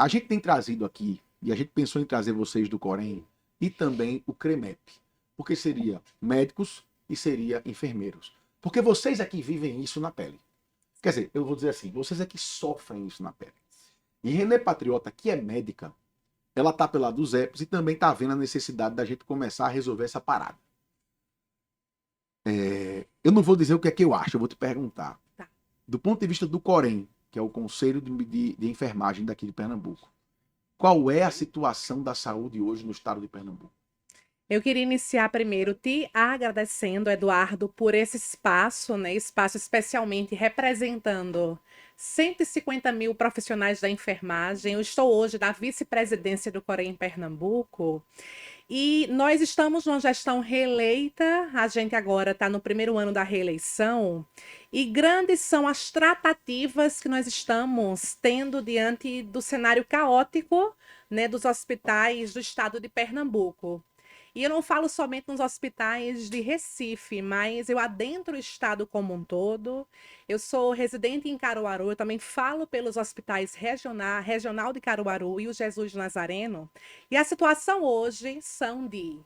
A gente tem trazido aqui, e a gente pensou em trazer vocês do Corém, e também o CREMEP, porque seria médicos e seria enfermeiros. Porque vocês aqui vivem isso na pele. Quer dizer, eu vou dizer assim, vocês aqui sofrem isso na pele. E Renê Patriota, que é médica, ela tá pelo lado dos EPs e também tá vendo a necessidade da gente começar a resolver essa parada. Eu não vou dizer o que é que eu acho, eu vou te perguntar. Tá. Do ponto de vista do Corém, que é o Conselho de Enfermagem daqui de Pernambuco, qual é a situação da saúde hoje no estado de Pernambuco? Eu queria iniciar primeiro te agradecendo, Eduardo, por esse espaço, né? Espaço especialmente representando 150 mil profissionais da enfermagem. Eu estou hoje na vice-presidência do Corém em Pernambuco. E nós estamos numa gestão reeleita, a gente agora está no primeiro ano da reeleição, e grandes são as tratativas que nós estamos tendo diante do cenário caótico, né, dos hospitais do estado de Pernambuco. E eu não falo somente nos hospitais de Recife, mas eu adentro o estado como um todo. Eu sou residente em Caruaru, eu também falo pelos hospitais regional de Caruaru e o Jesus Nazareno. E a situação hoje são de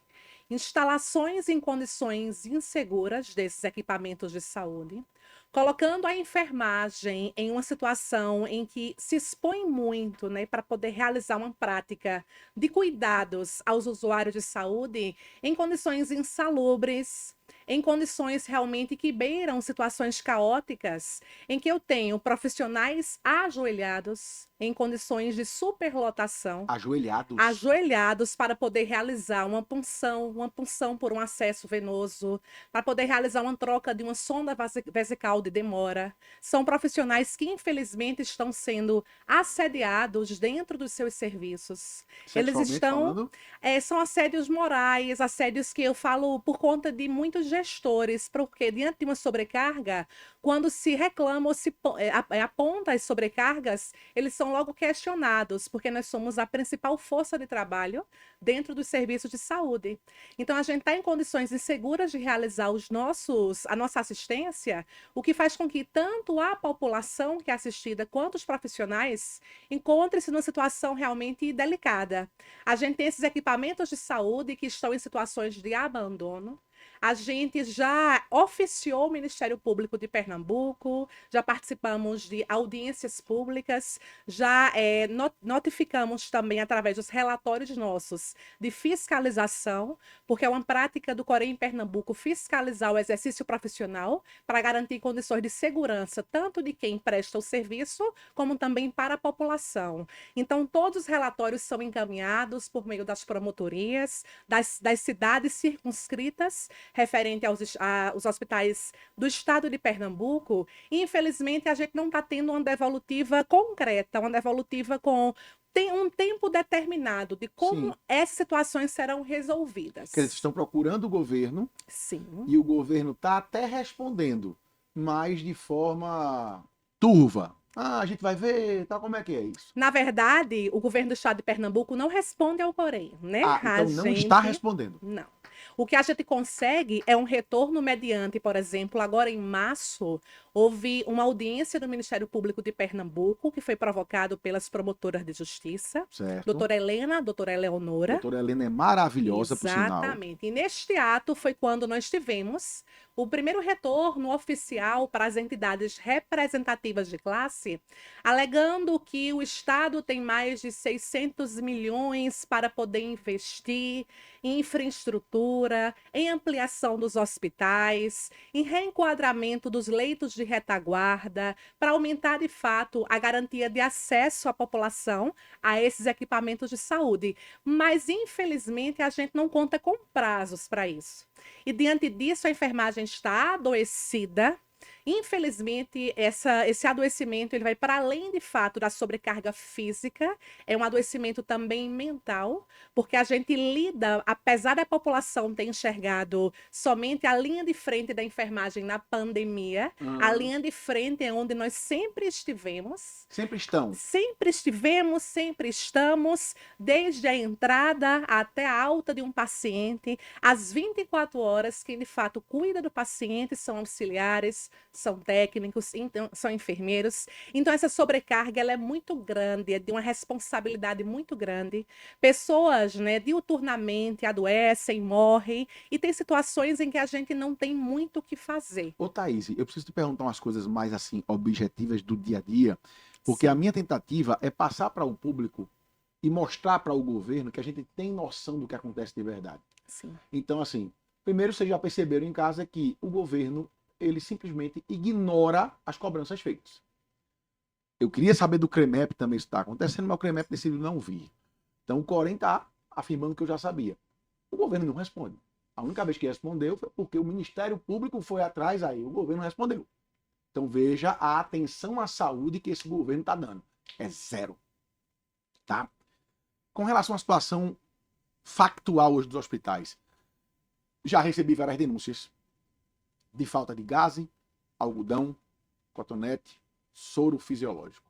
instalações em condições inseguras desses equipamentos de saúde, colocando a enfermagem em uma situação em que se expõe muito, né, para poder realizar uma prática de cuidados aos usuários de saúde em condições insalubres, em condições realmente que beiram situações caóticas, em que eu tenho profissionais ajoelhados em condições de superlotação, Ajoelhados. ajoelhados para poder realizar uma punção por um acesso venoso, para poder realizar uma troca de uma sonda vesical de demora. São profissionais que, infelizmente, estão sendo assediados dentro dos seus serviços. Eles Sexualmente estão. falando? São assédios morais, assédios que eu falo por conta de muitos gestores, porque diante de uma sobrecarga, quando se reclama ou se aponta as sobrecargas, eles são logo questionados, porque nós somos a principal força de trabalho dentro dos serviços de saúde. Então, a gente está em condições inseguras de realizar a nossa assistência, o que faz com que tanto a população que é assistida quanto os profissionais encontrem-se numa situação realmente delicada. A gente tem esses equipamentos de saúde que estão em situações de abandono. A gente já oficiou o Ministério Público de Pernambuco, já participamos de audiências públicas, já notificamos também através dos relatórios nossos de fiscalização, porque é uma prática do Corém em Pernambuco fiscalizar o exercício profissional para garantir condições de segurança, tanto de quem presta o serviço, como também para a população. Então, todos os relatórios são encaminhados por meio das promotorias, das cidades circunscritas, referente aos hospitais do estado de Pernambuco, e infelizmente a gente não está tendo uma devolutiva concreta, uma devolutiva com tem um tempo determinado de como Sim. essas situações serão resolvidas. Que eles estão procurando o governo. Sim. E o governo está até respondendo, mas de forma turva. Ah, a gente vai ver, tá, como é que é isso? Na verdade, o governo do estado de Pernambuco não responde ao Corém, né? Ah, A então não está gente respondendo. não. O que a gente consegue é um retorno mediante, por exemplo, agora em março, houve uma audiência do Ministério Público de Pernambuco, que foi provocado pelas promotoras de justiça, Certo. doutora Helena, doutora Eleonora. Doutora Helena é maravilhosa, por sinal. Exatamente. E neste ato foi quando nós tivemos o primeiro retorno oficial para as entidades representativas de classe, alegando que o Estado tem mais de 600 milhões para poder investir em infraestrutura, em ampliação dos hospitais, em reenquadramento dos leitos de retaguarda, para aumentar de fato a garantia de acesso à população a esses equipamentos de saúde. Mas, infelizmente, a gente não conta com prazos para isso. E diante disso, a enfermagem está adoecida. Infelizmente, esse adoecimento ele vai para além de fato da sobrecarga física, é um adoecimento também mental, porque a gente lida, apesar da população ter enxergado somente a linha de frente da enfermagem na pandemia, a linha de frente é onde nós sempre estivemos. Sempre estão. Sempre estivemos, sempre estamos, desde a entrada até a alta de um paciente, às 24 horas, quem de fato cuida do paciente são auxiliares, são técnicos, então, são enfermeiros. Então, essa sobrecarga ela é muito grande, é de uma responsabilidade muito grande. Pessoas, né, diuturnamente adoecem, morrem, e tem situações em que a gente não tem muito o que fazer. Ô, Thaís, eu preciso te perguntar umas coisas mais assim, objetivas do dia a dia, porque a Sim, minha tentativa é passar para o público e mostrar para o governo que a gente tem noção do que acontece de verdade. sim. Então, assim, primeiro vocês já perceberam em casa que o governo, ele simplesmente ignora as cobranças feitas. Eu queria saber do CREMEP também isso está acontecendo, mas o CREMEP decidiu não vir. Então o Corém está afirmando que eu já sabia. O governo não responde. A única vez que respondeu foi porque o Ministério Público foi atrás, aí o governo respondeu. Então veja a atenção à saúde que esse governo está dando. É zero. Tá? Com relação à situação factual hoje dos hospitais, já recebi várias denúncias de falta de gás, algodão, cotonete, soro fisiológico.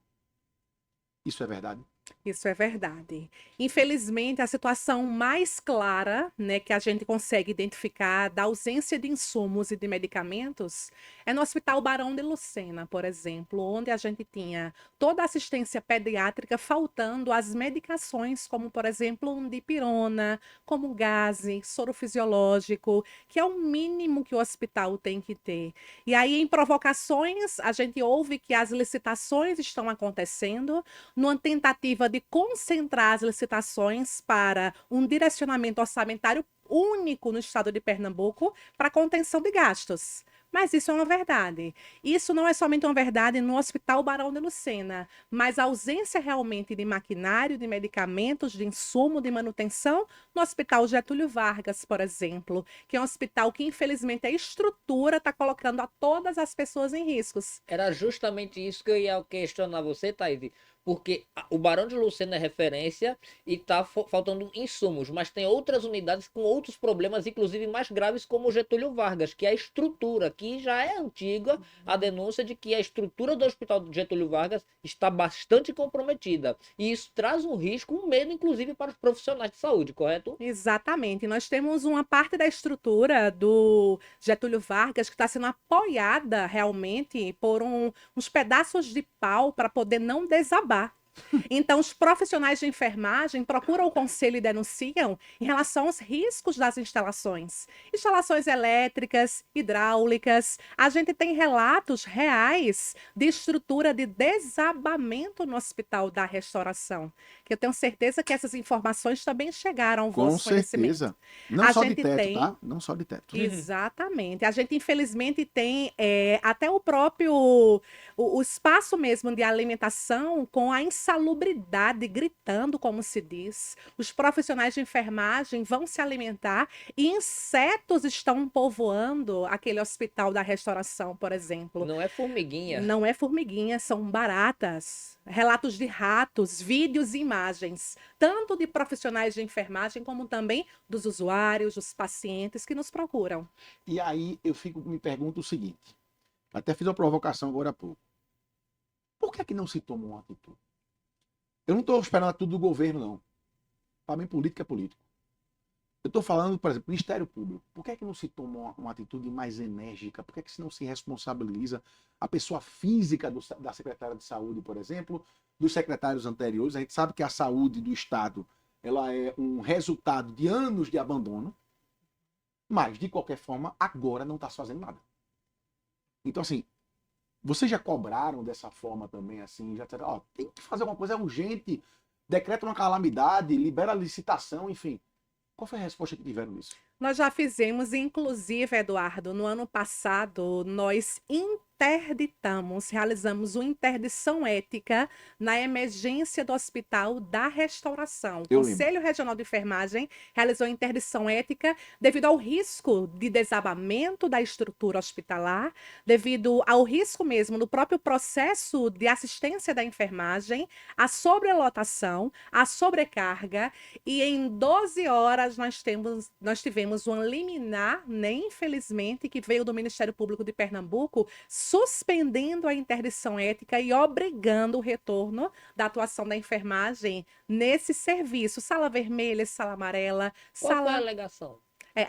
Isso é verdade? Isso é verdade. Infelizmente, a situação mais clara, né, que a gente consegue identificar da ausência de insumos e de medicamentos é no Hospital Barão de Lucena, por exemplo, onde a gente tinha toda a assistência pediátrica faltando as medicações, como, por exemplo, um dipirona, como gaze, soro fisiológico, que é o mínimo que o hospital tem que ter. E aí, em provocações, a gente ouve que as licitações estão acontecendo numa tentativa de concentrar as licitações para um direcionamento orçamentário único no estado de Pernambuco para contenção de gastos. Mas isso é uma verdade. Isso não é somente uma verdade no Hospital Barão de Lucena, mas a ausência realmente de maquinário, de medicamentos, de insumo, de manutenção no Hospital Getúlio Vargas, por exemplo, que é um hospital que, infelizmente, a estrutura está colocando a todas as pessoas em riscos. Era justamente isso que eu ia questionar você, Thaís, porque o Barão de Lucena é referência e tá faltando insumos, mas tem outras unidades com outros problemas, inclusive mais graves, como o Getúlio Vargas, que é a estrutura, que já é antiga, a denúncia de que a estrutura do Hospital Getúlio Vargas está bastante comprometida. E isso traz um risco, um medo, inclusive, para os profissionais de saúde, correto? Exatamente. Nós temos uma parte da estrutura do Getúlio Vargas que está sendo apoiada realmente por uns pedaços de pau para poder não desabar. Então, os profissionais de enfermagem procuram o conselho e denunciam em relação aos riscos das instalações. Instalações elétricas, hidráulicas. A gente tem relatos reais de estrutura de desabamento no Hospital da Restauração, que eu tenho certeza que essas informações também chegaram ao Com vosso conhecimento. certeza. Não A só de gente teto, tem tá? Não só de teto. Exatamente. A gente, infelizmente, tem até o próprio o espaço mesmo de alimentação com a insalubridade gritando, como se diz. Os profissionais de enfermagem vão se alimentar e insetos estão povoando aquele hospital da restauração, por exemplo. Não é formiguinha. Não é formiguinha, são baratas. Relatos de ratos, vídeos e imagens, tanto de profissionais de enfermagem como também dos usuários, dos pacientes que nos procuram. E aí me pergunto o seguinte: até fiz uma provocação agora há pouco. Por que é que não se toma uma atitude? Eu não estou esperando tudo do governo, não. Para mim, política é político. Eu estou falando, por exemplo, Ministério Público. Por que é que não se toma uma atitude mais enérgica? Por que é que não se responsabiliza a pessoa física da secretária de saúde, por exemplo, dos secretários anteriores? A gente sabe que a saúde do Estado ela é um resultado de anos de abandono, mas, de qualquer forma, agora não está se fazendo nada. Então, assim, vocês já cobraram dessa forma também, assim, já disseram, ó, tem que fazer alguma coisa urgente, decreta uma calamidade, libera a licitação, enfim. Qual foi a resposta que tiveram nisso? Nós já fizemos, inclusive, Eduardo, no ano passado, nós realizamos uma interdição ética na emergência do Hospital da Restauração. O Eu lembro. Conselho Regional de Enfermagem realizou interdição ética devido ao risco de desabamento da estrutura hospitalar, devido ao risco mesmo do próprio processo de assistência da enfermagem, a sobrelotação, a sobrecarga, e em 12 horas nós tivemos uma liminar, né, infelizmente, que veio do Ministério Público de Pernambuco, suspendendo a interdição ética e obrigando o retorno da atuação da enfermagem nesse serviço. Sala vermelha, sala amarela, Qual foi a sala. alegação?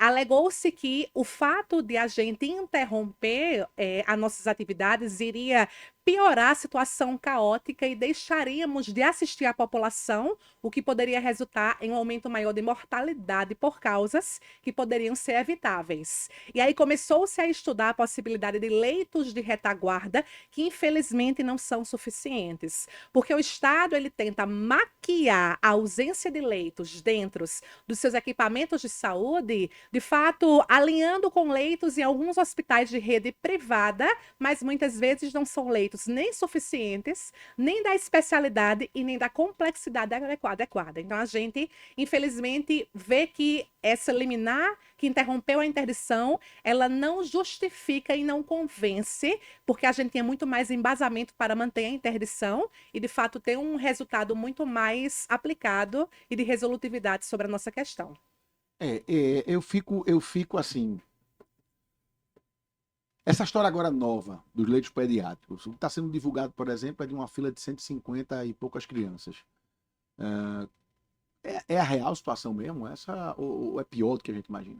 Alegou-se que o fato de a gente interromper as nossas atividades iria piorar a situação caótica e deixaríamos de assistir a população, o que poderia resultar em um aumento maior de mortalidade por causas que poderiam ser evitáveis. E aí começou-se a estudar a possibilidade de leitos de retaguarda, que infelizmente não são suficientes, porque o Estado ele tenta maquiar a ausência de leitos dentro dos seus equipamentos de saúde, de fato, alinhando com leitos em alguns hospitais de rede privada, mas muitas vezes não são leitos nem suficientes, nem da especialidade e nem da complexidade adequada. Então, a gente, infelizmente, vê que essa liminar que interrompeu a interdição, ela não justifica e não convence, porque a gente tinha muito mais embasamento para manter a interdição e, de fato, ter um resultado muito mais aplicado e de resolutividade sobre a nossa questão. Eu fico assim. Essa história agora nova dos leitos pediátricos, o que está sendo divulgado, por exemplo, é de uma fila de 150 e poucas crianças. É a real situação mesmo? Ou é pior do que a gente imagina?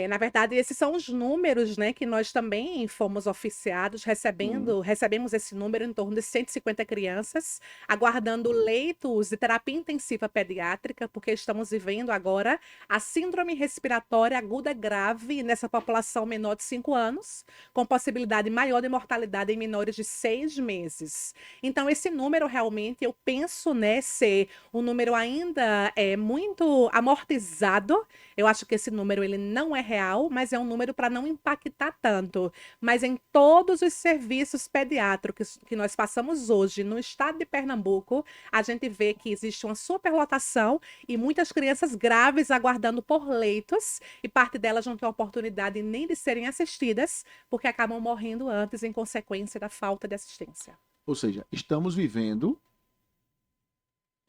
Na verdade, esses são os números, né, que nós também fomos oficiados, recebemos esse número em torno de 150 crianças, aguardando leitos de terapia intensiva pediátrica, porque estamos vivendo agora a síndrome respiratória aguda grave nessa população menor de 5 anos, com possibilidade maior de mortalidade em menores de 6 meses. Então, esse número realmente, eu penso, né, ser um número ainda muito amortizado. Eu acho que esse número ele não é real, mas é um número para não impactar tanto. Mas em todos os serviços pediátricos que nós passamos hoje no estado de Pernambuco, a gente vê que existe uma superlotação e muitas crianças graves aguardando por leitos, e parte delas não tem oportunidade nem de serem assistidas, porque acabam morrendo antes em consequência da falta de assistência. Ou seja, estamos vivendo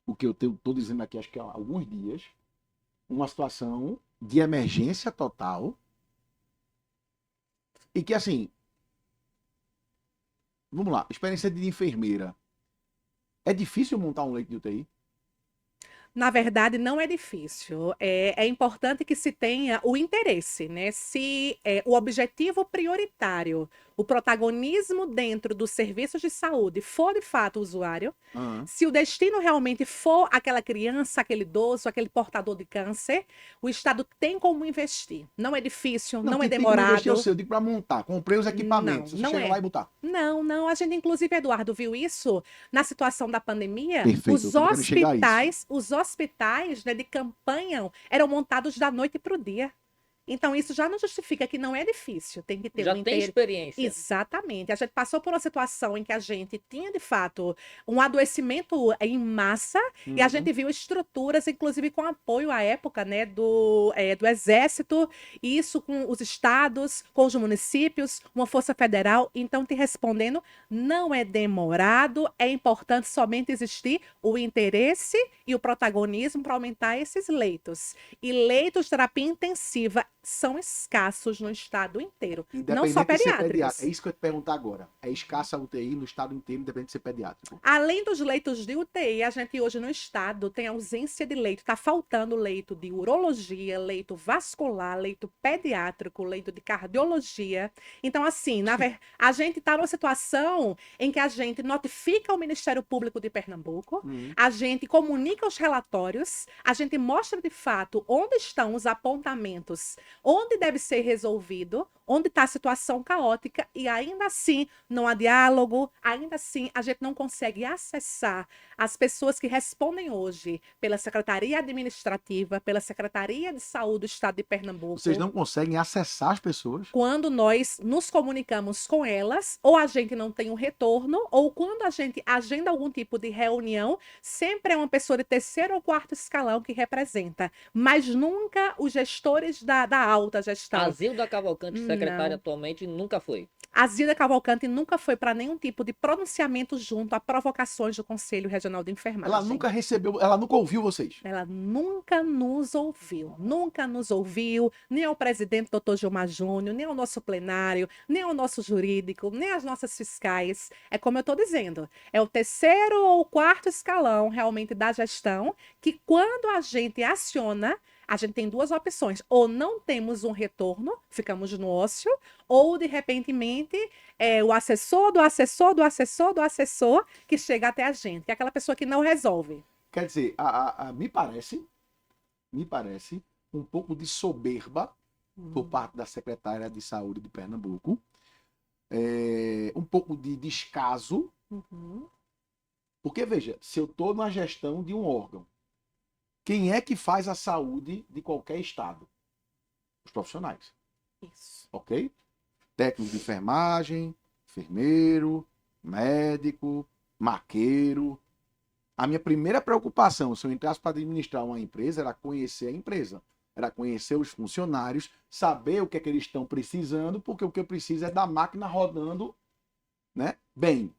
o que eu estou dizendo aqui, acho que há alguns dias, uma situação de emergência total e que, assim, vamos lá, experiência de enfermeira. É difícil montar um leito de UTI? Na verdade, não é difícil. É importante que se tenha o interesse, né? Se o objetivo prioritário, o protagonismo dentro dos serviços de saúde for de fato o usuário, se o destino realmente for aquela criança, aquele idoso, aquele portador de câncer, o Estado tem como investir. Não é difícil, não é demorado. Eu digo para montar, comprei os equipamentos, você chega lá e botar. Não. A gente, inclusive, Eduardo, viu isso na situação da pandemia. Perfeito, Os hospitais, né, de campanha eram montados da noite para o dia. Então, isso já não justifica que não é difícil. Tem que ter já tem experiência. Exatamente. A gente passou por uma situação em que a gente tinha, de fato, um adoecimento em massa e a gente viu estruturas, inclusive com apoio à época, né, do Exército, e isso com os estados, com os municípios, uma força federal. Então, te respondendo, não é demorado, é importante somente existir o interesse e o protagonismo para aumentar esses leitos. E leitos de terapia intensiva são escassos no estado inteiro, não só pediátricos. É isso que eu ia te perguntar agora. É escassa a UTI no estado inteiro, independente de ser pediátrico? Além dos leitos de UTI, a gente hoje no estado tem ausência de leito. Está faltando leito de urologia, leito vascular, leito pediátrico, leito de cardiologia. Então, assim, a gente está numa situação em que a gente notifica o Ministério Público de Pernambuco, a gente comunica os relatórios, a gente mostra de fato onde estão os apontamentos, onde deve ser resolvido, onde está a situação caótica, e ainda assim não há diálogo, ainda assim a gente não consegue acessar as pessoas que respondem hoje pela Secretaria Administrativa, pela Secretaria de Saúde do Estado de Pernambuco. Vocês não conseguem acessar as pessoas? Quando nós nos comunicamos com elas, ou a gente não tem um retorno, ou quando a gente agenda algum tipo de reunião, sempre é uma pessoa de terceiro ou quarto escalão que representa, mas nunca os gestores da alta gestão. A Zilda Cavalcante, secretária atualmente, nunca foi. A Zilda Cavalcante nunca foi para nenhum tipo de pronunciamento junto a provocações do Conselho Regional de Enfermagem. Ela nunca recebeu, ela nunca ouviu vocês? Ela nunca nos ouviu, nem ao presidente Dr. Gilmar Júnior, nem ao nosso plenário, nem ao nosso jurídico, nem às nossas fiscais. É como eu estou dizendo, é o terceiro ou quarto escalão realmente da gestão que, quando a gente aciona, a gente tem duas opções. Ou não temos um retorno, ficamos no ócio, ou, de repentemente, é o assessor do assessor do assessor do assessor que chega até a gente. Que é aquela pessoa que não resolve. Quer dizer, me parece um pouco de soberba por parte da secretária de Saúde de Pernambuco, um pouco de descaso, Uhum. porque, veja, se eu estou na gestão de um órgão, quem é que faz a saúde de qualquer estado? Os profissionais, Isso. ok? Técnico de enfermagem, enfermeiro, médico, maqueiro. A minha primeira preocupação, se eu entrasse para administrar uma empresa, era conhecer a empresa. Era conhecer os funcionários, saber o que é que eles estão precisando, porque o que eu preciso é da máquina rodando, né, bem.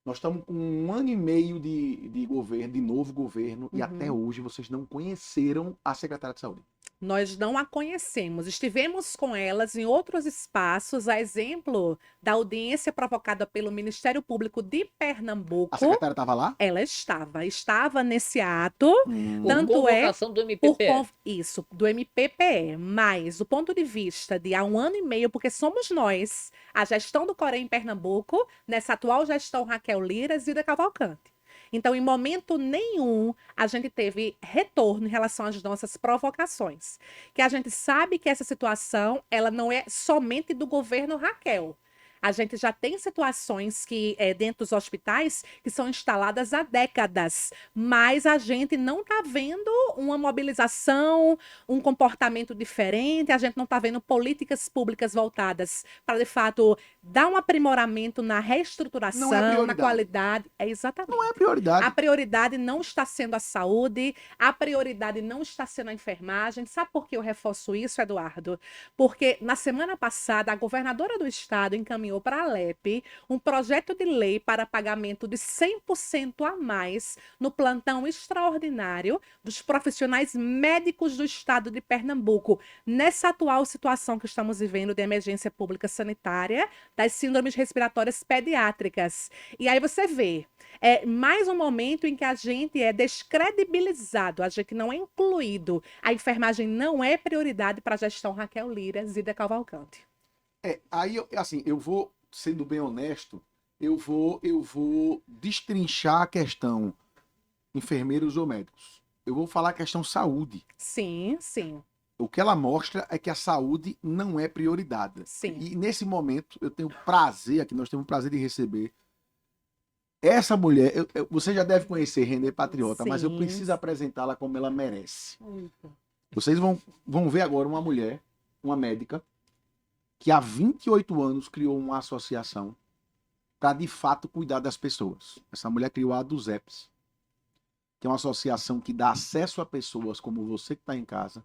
Nós estamos com 1 ano e meio de governo, de novo governo, e até hoje vocês não conheceram a secretária de saúde. Nós não a conhecemos. Estivemos com elas em outros espaços, a exemplo da audiência provocada pelo Ministério Público de Pernambuco. A secretária estava lá? Ela estava nesse ato. Por Tanto é convocação do MPPE. Isso, do MPPE. Mas, do ponto de vista de há 1 ano e meio, porque somos nós, a gestão do Corém em Pernambuco, nessa atual gestão Raquel Lira, Zida Cavalcante. Então, em momento nenhum, a gente teve retorno em relação às nossas provocações. Que a gente sabe que essa situação, ela não é somente do governo Raquel. A gente já tem situações que, dentro dos hospitais, que são instaladas há décadas, mas a gente não está vendo uma mobilização, um comportamento diferente, a gente não está vendo políticas públicas voltadas para, de fato, dar um aprimoramento na reestruturação, na prioridade. qualidade. Exatamente. Não é prioridade. A prioridade não está sendo a saúde, a prioridade não está sendo a enfermagem. Sabe por que eu reforço isso, Eduardo? Porque na semana passada, a governadora do estado encaminhou para a Alep um projeto de lei para pagamento de 100% a mais no plantão extraordinário dos profissionais médicos do estado de Pernambuco, nessa atual situação que estamos vivendo de emergência pública sanitária das síndromes respiratórias pediátricas. E aí você vê, é mais um momento em que a gente é descredibilizado, a gente não é incluído. A enfermagem não é prioridade para a gestão Raquel Lira, Zida Cavalcante. Aí, eu vou, sendo bem honesto, eu vou destrinchar a questão enfermeiros ou médicos. Eu vou falar a questão saúde. Sim, sim. O que ela mostra é que a saúde não é prioridade. Sim. E nesse momento, eu tenho prazer aqui, nós temos o prazer de receber essa mulher. Você já deve conhecer Renê Patriota, mas eu Sim. preciso apresentá-la como ela merece. Vocês vão ver agora uma mulher, uma médica, que há 28 anos criou uma associação para, de fato, cuidar das pessoas. Essa mulher criou a ADUZEPS, que é uma associação que dá acesso a pessoas como você que está em casa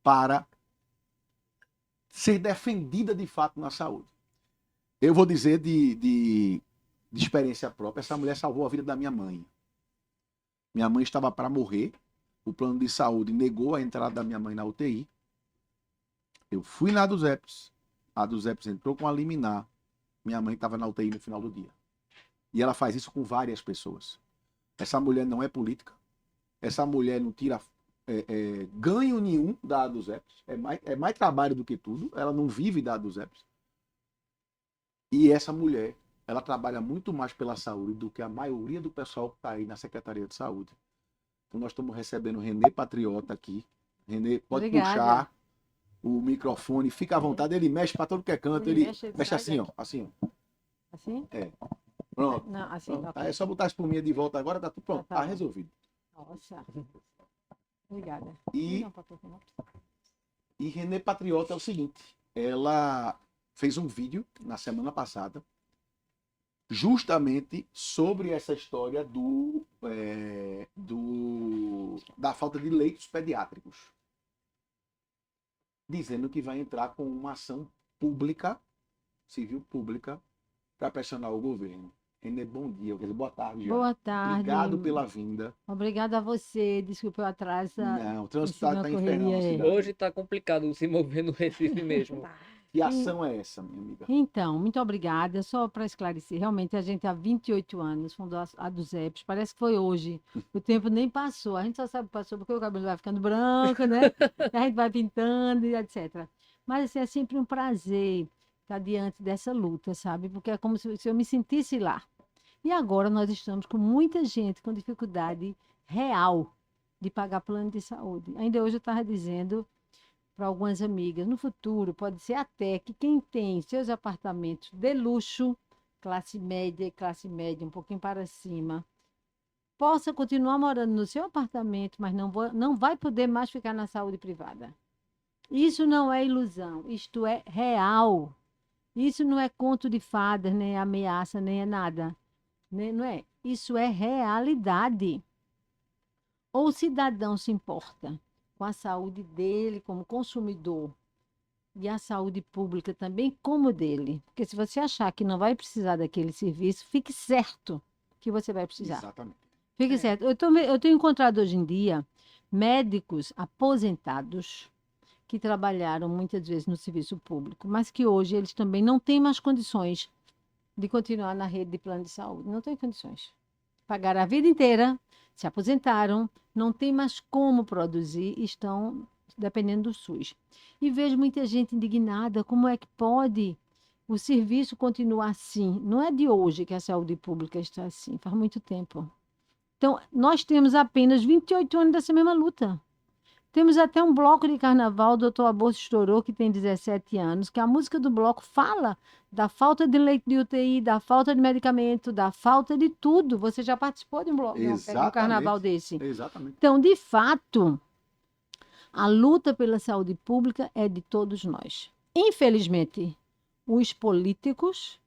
para ser defendida, de fato, na saúde. Eu vou dizer de experiência própria, essa mulher salvou a vida da minha mãe. Minha mãe estava para morrer, o plano de saúde negou a entrada da minha mãe na UTI. Eu fui na ADUZEPS, a ADUZEPS entrou com a liminar, minha mãe estava na UTI no final do dia. E ela faz isso com várias pessoas. Essa mulher não é política, essa mulher não tira ganho nenhum da ADUZEPS, é mais trabalho do que tudo, ela não vive da ADUZEPS. E essa mulher, ela trabalha muito mais pela saúde do que a maioria do pessoal que está aí na Secretaria de Saúde. Então nós estamos recebendo o Renê Patriota aqui. Renê, pode puxar o microfone, fica à vontade, ele mexe para todo que é canto, ele mexe assim, ó, assim, ó. Assim? Pronto. Não, assim, Pronto. ok. Aí é só botar a espuminha de volta agora, tá tudo pronto, Tá tá bom. resolvido. Nossa. Obrigada. E Não, papai, não. Renê Patriota é o seguinte, ela fez um vídeo na semana passada justamente sobre essa história da falta de leitos pediátricos, dizendo que vai entrar com uma ação pública, civil pública, para pressionar o governo. Renê, bom dia, quer dizer, boa tarde. Já. Boa tarde. Obrigado pela vinda. Obrigada a você. Desculpa o atraso. Não, o trânsito Esse está não infernal na correria aí. cidade. Hoje tá complicado se mover no Recife mesmo. Tá. Que ação é essa, minha amiga? Então, muito obrigada. Só para esclarecer, realmente a gente há 28 anos fundou a dos EPs, parece que foi hoje. O tempo nem passou. A gente só sabe que passou porque o cabelo vai ficando branco, né? A gente vai pintando e etc. Mas assim, é sempre um prazer estar diante dessa luta, sabe? Porque é como se eu me sentisse lá. E agora nós estamos com muita gente com dificuldade real de pagar plano de saúde. Ainda hoje eu estava dizendo para algumas amigas, no futuro pode ser até que quem tem seus apartamentos de luxo, classe média e classe média um pouquinho para cima, possa continuar morando no seu apartamento, mas não vai poder mais ficar na saúde privada. Isso não é ilusão, isto é real. Isso não é conto de fadas, nem ameaça, nem é nada. Não é? Isso é realidade. Ou o cidadão se importa com a saúde dele como consumidor e a saúde pública também como dele. Porque se você achar que não vai precisar daquele serviço, fique certo que você vai precisar. Exatamente. Fique certo. Eu tenho encontrado hoje em dia médicos aposentados que trabalharam muitas vezes no serviço público, mas que hoje eles também não têm mais condições de continuar na rede de plano de saúde. Não têm condições. Pagaram a vida inteira, se aposentaram, não tem mais como produzir, estão dependendo do SUS. E vejo muita gente indignada, como é que pode o serviço continuar assim? Não é de hoje que a saúde pública está assim, faz muito tempo. Então, nós temos apenas 28 anos dessa mesma luta. Temos até um bloco de carnaval, o doutor Aborto estourou, que tem 17 anos, que a música do bloco fala da falta de leite de UTI, da falta de medicamento, da falta de tudo. Você já participou de um bloco, de um carnaval desse? Exatamente. Então, de fato, a luta pela saúde pública é de todos nós. Infelizmente, os políticos,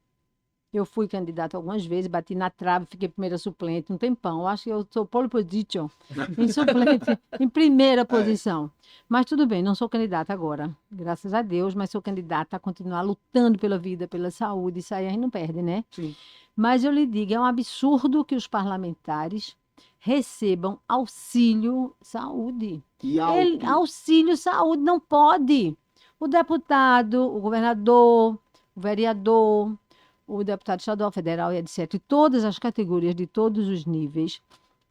eu fui candidata algumas vezes, bati na trave, fiquei primeira suplente um tempão. Eu acho que eu sou pole position, em suplente, em primeira posição. Mas tudo bem, não sou candidata agora, graças a Deus, mas sou candidata a continuar lutando pela vida, pela saúde, isso aí a gente não perde, né? Sim. Mas eu lhe digo, é um absurdo que os parlamentares recebam auxílio saúde. E alto. Auxílio saúde não pode. O deputado, o governador, o vereador, o deputado estadual, federal e etc., e todas as categorias de todos os níveis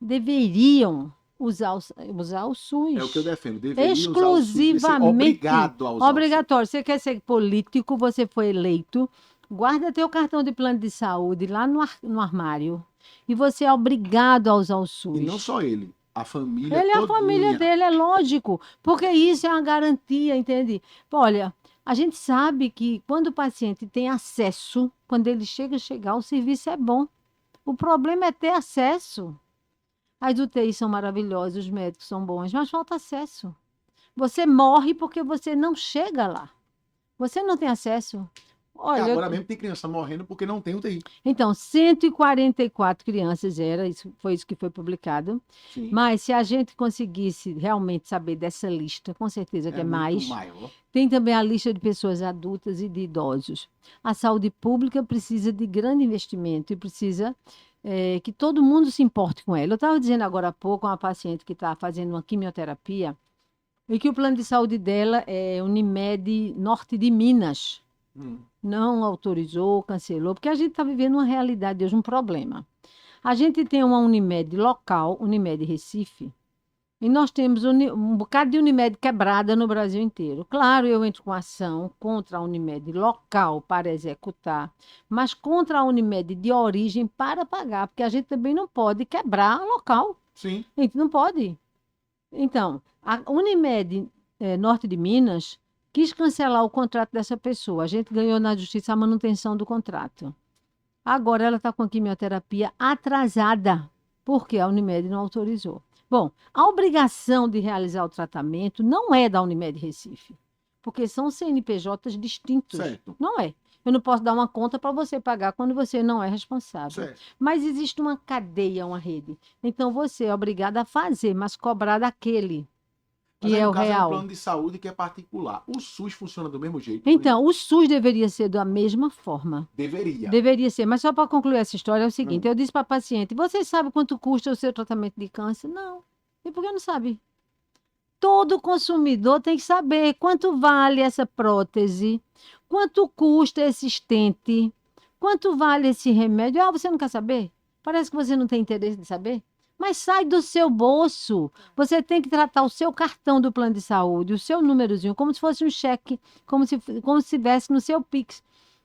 deveriam usar o SUS. É o que eu defendo. Deveria exclusivamente. Usar o SUS, obrigado a usar obrigatório. Você quer ser político, você foi eleito, guarda teu cartão de plano de saúde lá no armário. E você é obrigado a usar o SUS. E não só ele, a família Ele e a família dele, é lógico. Porque isso é uma garantia, entende? Olha, a gente sabe que quando o paciente tem acesso, quando ele chegar, o serviço é bom. O problema é ter acesso. As UTIs são maravilhosas, os médicos são bons, mas falta acesso. Você morre porque você não chega lá. Você não tem acesso. Olha, agora mesmo tem criança morrendo porque não tem UTI. Então, 144 crianças foi isso que foi publicado. Sim. Mas se a gente conseguisse realmente saber dessa lista, com certeza que é mais. Maior. Tem também a lista de pessoas adultas e de idosos. A saúde pública precisa de grande investimento e precisa que todo mundo se importe com ela. Eu estava dizendo agora há pouco a uma paciente que está fazendo uma quimioterapia e que o plano de saúde dela é Unimed Norte de Minas. Não autorizou, cancelou, porque a gente está vivendo uma realidade hoje, um problema. A gente tem uma Unimed local, Unimed Recife, e nós temos um bocado de Unimed quebrada no Brasil inteiro. Claro, eu entro com ação contra a Unimed local para executar, mas contra a Unimed de origem para pagar, porque a gente também não pode quebrar a local. Sim. A gente não pode. Então, a Unimed Norte de Minas quis cancelar o contrato dessa pessoa. A gente ganhou na justiça a manutenção do contrato. Agora ela está com a quimioterapia atrasada, porque a Unimed não autorizou. Bom, a obrigação de realizar o tratamento não é da Unimed Recife, porque são CNPJs distintos. Certo. Não é. Eu não posso dar uma conta para você pagar quando você não é responsável. Certo. Mas existe uma cadeia, uma rede. Então você é obrigado a fazer, mas cobrar daquele que é o real. É um plano de saúde que é particular. O SUS funciona do mesmo jeito? Então, o SUS deveria ser da mesma forma. Deveria. Deveria ser. Mas só para concluir essa história, é o seguinte: eu disse para a paciente, você sabe quanto custa o seu tratamento de câncer? Não. E por que não sabe? Todo consumidor tem que saber quanto vale essa prótese, Quanto custa esse estente? Quanto vale esse remédio? Ah, você não quer saber? Parece que você não tem interesse de saber. Mas sai do seu bolso. Você tem que tratar o seu cartão do plano de saúde, o seu númerozinho, como se fosse um cheque, como se estivesse no seu Pix.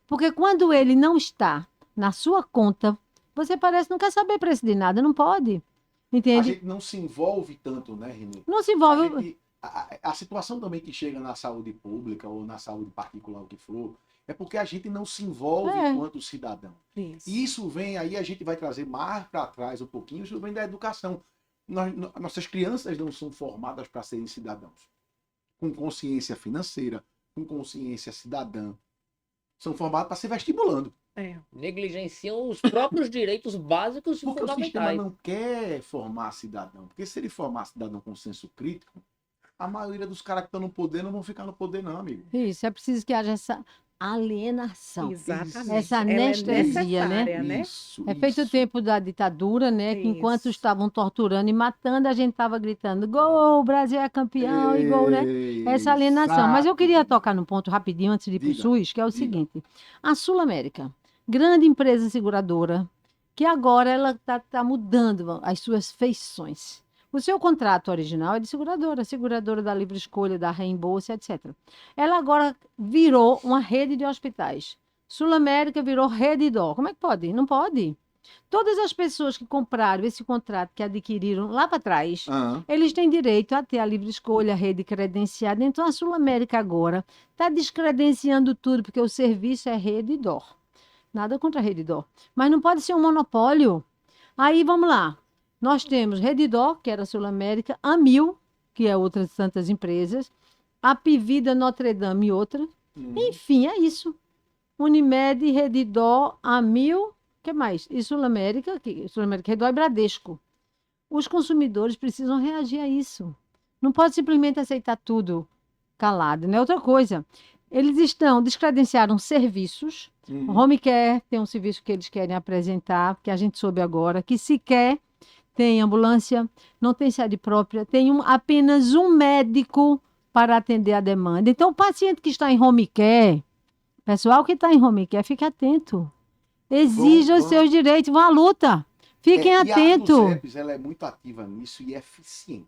Porque quando ele não está na sua conta, você parece que não quer saber preço de nada, não pode. A Entende? gente não se envolve tanto, né, Renê? Não se A, envolve. gente, a situação também que chega na saúde pública ou na saúde particular, o que for, é porque a gente não se envolve É. enquanto cidadão. Isso. E isso vem aí, a gente vai trazer mais para trás um pouquinho, isso vem da educação. Nossas crianças não são formadas para serem cidadãos. Com consciência financeira, com consciência cidadã. São formadas para ser vestibulando. É. Negligenciam os próprios direitos básicos e Porque o sistema fundamentais. não quer formar cidadão. Porque se ele formar cidadão com senso crítico, a maioria dos caras que estão no poder não vão ficar no poder, não, amigo. Isso, é preciso que haja essa alienação. Exatamente. Essa Ela é anestesia, né? necessária, né? Isso, É feito o isso. tempo da ditadura, né? Que enquanto Isso. estavam torturando e matando, a gente estava gritando: gol, o Brasil é campeão e gol, né? Essa alienação. Mas eu queria tocar num ponto rapidinho antes de ir para o Diga, SUS, que é o diga. seguinte: a Sul América, grande empresa seguradora, que agora ela está mudando as suas feições. O seu contrato original é de seguradora da livre escolha, da reembolso, etc. Ela agora virou uma rede de hospitais. Sul América virou rede dó. Como é que pode? Não pode. Todas as pessoas que compraram esse contrato, que adquiriram lá para trás, Ah, eles têm direito a ter a livre escolha, a rede credenciada. Então, a Sul América agora está descredenciando tudo, porque o serviço é rede dó. Nada contra a rede dó. Mas não pode ser um monopólio. Aí, vamos lá. Nós temos Rede Dó, que era a Sul América, a Mil, que é outras tantas empresas, a Pivida, Notre Dame e outra. Enfim, é isso. Unimed, Rede Dó, Amil, o que mais? E Sul América, Rede Dó e Bradesco. Os consumidores precisam reagir a isso. Não pode simplesmente aceitar tudo calado, né? Outra coisa, eles descredenciaram serviços. O Home Care tem um serviço que eles querem apresentar, que a gente soube agora, que sequer tem ambulância, não tem sede própria, tem apenas um médico para atender a demanda. Então, o paciente que está em home care, pessoal que está em home care, fique atento. Exija os seus direitos, vão à luta. Fiquem E a atentos. Aduzeps, ela é muito ativa nisso e é eficiente.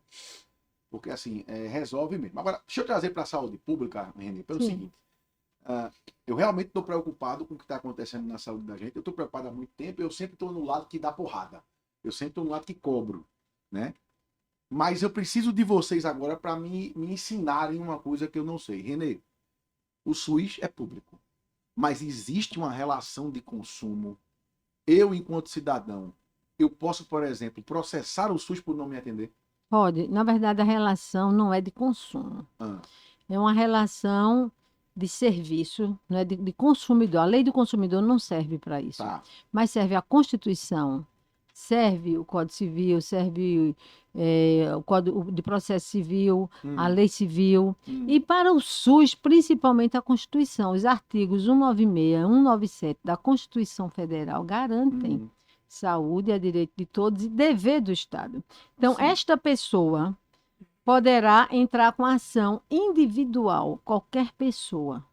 Porque, assim, resolve mesmo. Agora, deixa eu trazer para a saúde pública, Renê, pelo Sim. seguinte. Eu realmente estou preocupado com o que está acontecendo na saúde da gente. Eu estou preocupado há muito tempo. Eu sempre estou no lado que dá porrada. Eu sempre estou no lado que cobro, né? Mas eu preciso de vocês agora para me ensinarem uma coisa que eu não sei. Renê, o SUS é público. Mas existe uma relação de consumo. Eu, enquanto cidadão, eu posso, por exemplo, processar o SUS por não me atender? Pode. Na verdade, a relação não é de consumo. Ah, É uma relação de serviço, não é de consumidor. A lei do consumidor não serve para isso. tá. Mas serve a Constituição, serve o Código Civil, serve o Código de Processo Civil, a Lei Civil. E para o SUS, principalmente a Constituição. Os artigos 196 e 197 da Constituição Federal garantem saúde é direito de todos e dever do Estado. Então, Sim. esta pessoa poderá entrar com ação individual, qualquer pessoa.